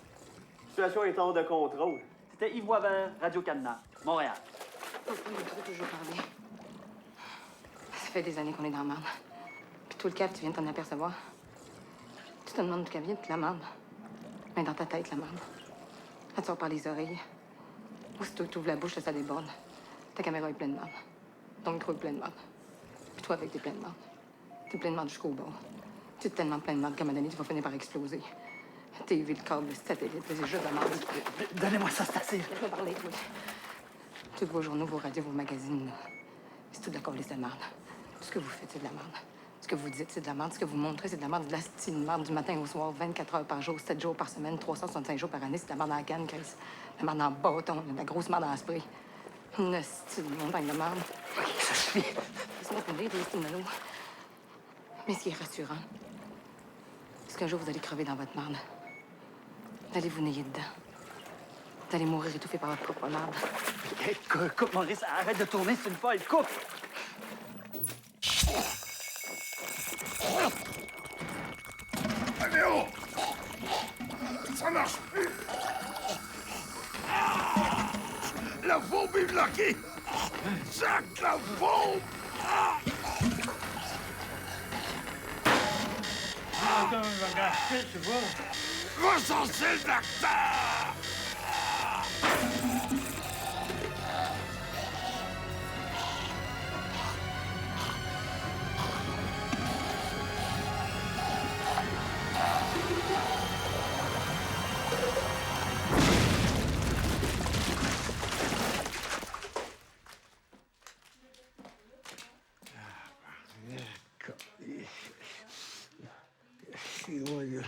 situation est hors de contrôle. C'était Yves Boisvert, Radio-Canada, Montréal. On peut toujours parler. Ça fait des années qu'on est dans la merde. Puis tout le cap, tu viens de t'en apercevoir. Tu te demandes d'où qu'elle vient, toute la merde. Mais dans ta tête, la merde. Elle te sort par les oreilles. Aussitôt que tu ouvres la bouche, ça déborde. Ta caméra est pleine de merde. Ton micro est plein de merde. Puis toi, avec, t'es plein de merde. T'es plein de merde jusqu'au bord. Tu es tellement plein de merde qu'à un moment donné, tu vas finir par exploser. TV, le câble, le satellite, c'est juste de la merde. Donnez-moi ça, c'est assez. Laisse-moi parler, toi. Tous vos journaux, vos radios, vos magazines, là, c'est tout de la câblisse de merde. Tout ce que vous faites, c'est de la merde. Ce que vous dites, c'est de la merde. Ce que vous montrez, c'est de la merde. De la style merde du matin au soir, 24 heures par jour, 7 jours par semaine, 365 jours par année. C'est de la merde dans la canne, Chris. De la merde dans le bâton, de la grosse merde dans la spray. Une style montagne de merde. Ça suffit. Laisse-moi finir, les styles mello. Mais ce qui est rassurant, c'est qu'un jour, vous allez crever dans votre merde. Vous allez vous nailler dedans. Vous allez mourir étouffé par votre propre merde. Hey, coupe, Maurice, arrête de tourner, c'est une folle, coupe! Allez, oh! Ça marche plus! Ah! La bombe est bloquée! Jack, la bombe! Ah! Attends, je vais regarder, tu vois. Recensez le docteur!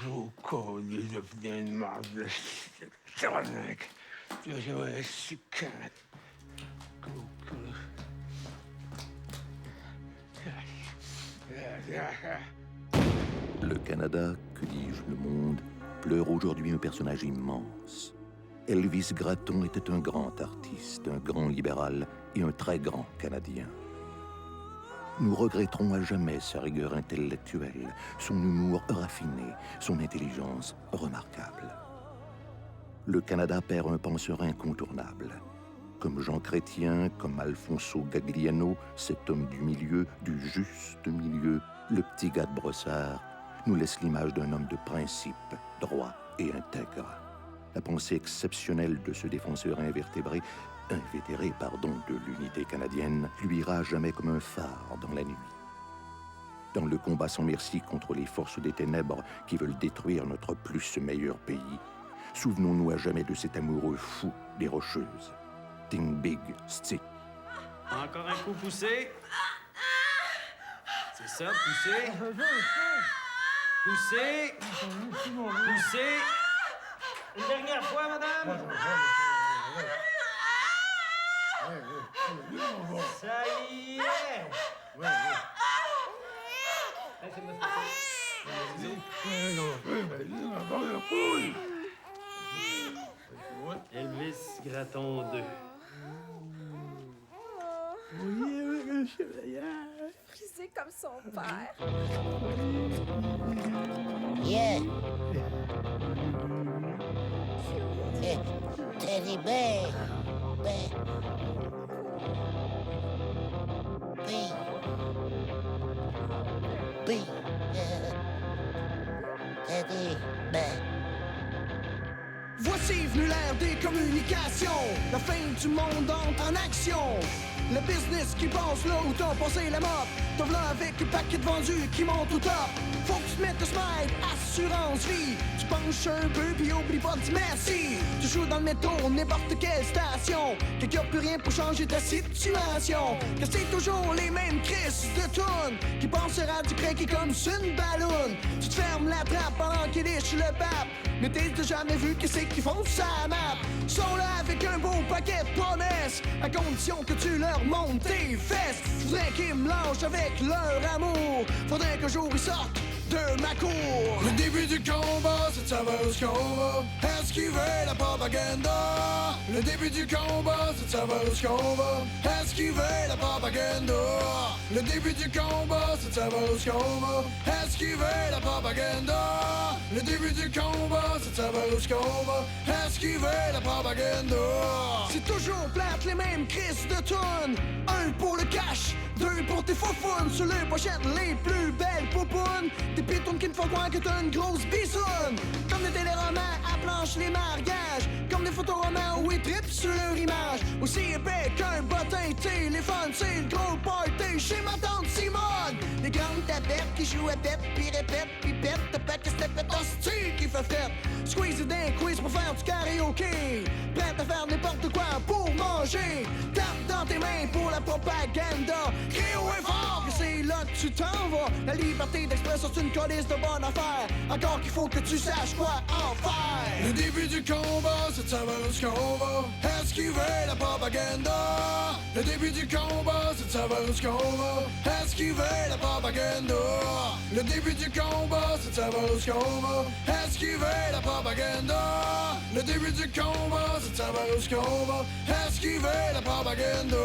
Au corps de bien de marde, tabarnak. J'aurais su quand. Le Canada, que dis-je, le monde, pleure aujourd'hui un personnage immense. Elvis Gratton était un grand artiste, un grand libéral et un très grand Canadien. Nous regretterons à jamais sa rigueur intellectuelle, son humour raffiné, son intelligence remarquable. Le Canada perd un penseur incontournable. Comme Jean Chrétien, comme Alfonso Gagliano, cet homme du milieu, du juste milieu, le petit gars de Brossard, nous laisse l'image d'un homme de principe, droit et intègre. La pensée exceptionnelle de ce défenseur invétéré de l'unité canadienne, lui ira jamais comme un phare dans la nuit. Dans le combat sans merci contre les forces des ténèbres qui veulent détruire notre plus meilleur pays, souvenons-nous à jamais de cet amoureux fou des Rocheuses. Think big, stick. Encore un coup poussé. C'est ça, poussé. Poussé. Poussé. Une dernière fois, madame. Ça y est. Elvis Gratton 2. Frisé comme son père. Yeah. Teddy Bear. Teddy Bear. Voici venu l'ère des communications. La fin du monde entre en action. Le business qui passe là où t'as passé la mop. T'as v'là avec le paquet de vendus qui monte au top. Faut que tu te mettes le smile, assurance vie. Tu penches un peu puis oublie pas de dire merci. Tu joues dans le métro, n'importe quelle station. Quelqu'un plus rien pour changer ta situation. Que c'est toujours les mêmes crises de tunes qui pensera du craquer comme sur une balloune. Tu te fermes la trappe pendant qu'il liche le pape. Mais t'as jamais vu que c'est qu'ils font sa map. Sont là avec un beau paquet de promesses, à condition que tu leur montes tes fesses. Faudrait qu'ils me lâchent avec leur amour. Faudrait qu'un jour ils sortent de ma cour. Le début du combat, c'est de savoir où est-ce qu'on va. Esquiver la propaganda. Le début du combat, c'est de savoir où est-ce qu'on va. Esquiver la propaganda. Le début du combat, c'est de savoir où est-ce qu'on va. Esquiver la propaganda. Le début du combat, c'est de savoir où est-ce qu'on va. Esquiver la propaganda. C'est toujours plate, les mêmes crises de tonnes. Un pour le cash, deux pour tes faux fun. Sur les pochettes, les plus belles poupounes. Des pitounes qui te font croire que t'as une grosse bissoune. Comme des téléromans à planche les mariages. Comme des photoromans où ils trippent sur leur image. Aussi épais qu'un bottin téléphone. C'est le gros party chez ma tante Simone. Les grandes tapettes qui jouent à tête, puis répètent, puis pètent. T'as pas que c'était pète hostie qui fait fête. Squeeze d'un quiz pour faire du karaoké. Prête à faire n'importe quoi pour manger. Tape dans tes mains pour la propaganda. Crie haut et fort que c'est là que tu t'en vas. La liberté d'expression c'est une colisse de bonne affaire. Encore qu'il faut que tu saches quoi en faire. Le début du combat c'est de savoir où est-ce qu'on va. Esquiver la propaganda. Le début du combat c'est de savoir où est-ce qu'on va. Esquiver la propaganda. Le début du combat c'est de savoir où est-ce qu'on va. Esquiver la propaganda. Le début du combat c'est de savoir où est-ce qu'on va. Esquiver la propaganda.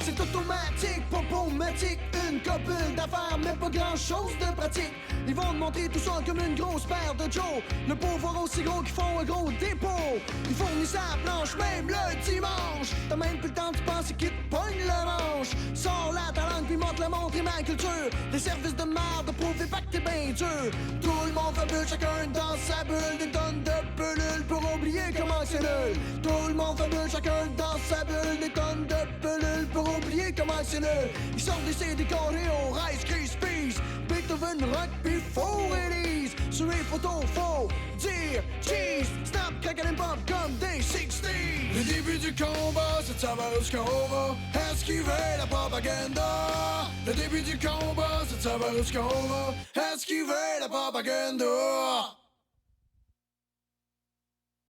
C'est automatique, popomatique. Une copule d'affaires, mais pas grand chose de pratique. Ils vont te montrer tout ça comme une grosse paire de Joe. Le pauvre aussi gros qu'ils font un gros dépôt. Ils fournissent à la planche même le dimanche. T'as même plus le temps de penser qu'ils te pognent le manche. Sors là ta langue puis montre le monde et ma culture. Des services de merde, prouver pas que t'es bien dur. Tout le monde fabule, chacun dans sa bulle. Des tonnes de pelules pour oublier comment c'est nul. Tout le monde fabule, chacun dans sa bulle. Des tonnes de pelules pour oublier comment c'est nul. Ils sortent des CD décorés au Rice Krispies. Beethoven, rock puis faux release. Sur les photos, faut dire cheese. Snap, crackle and pop comme des 60s. Le début du combat, c'est de savoir où est-ce qu'on va. Esquiver la propaganda. Le début du combat, c'est de savoir où est-ce qu'on va. Esquiver la propaganda.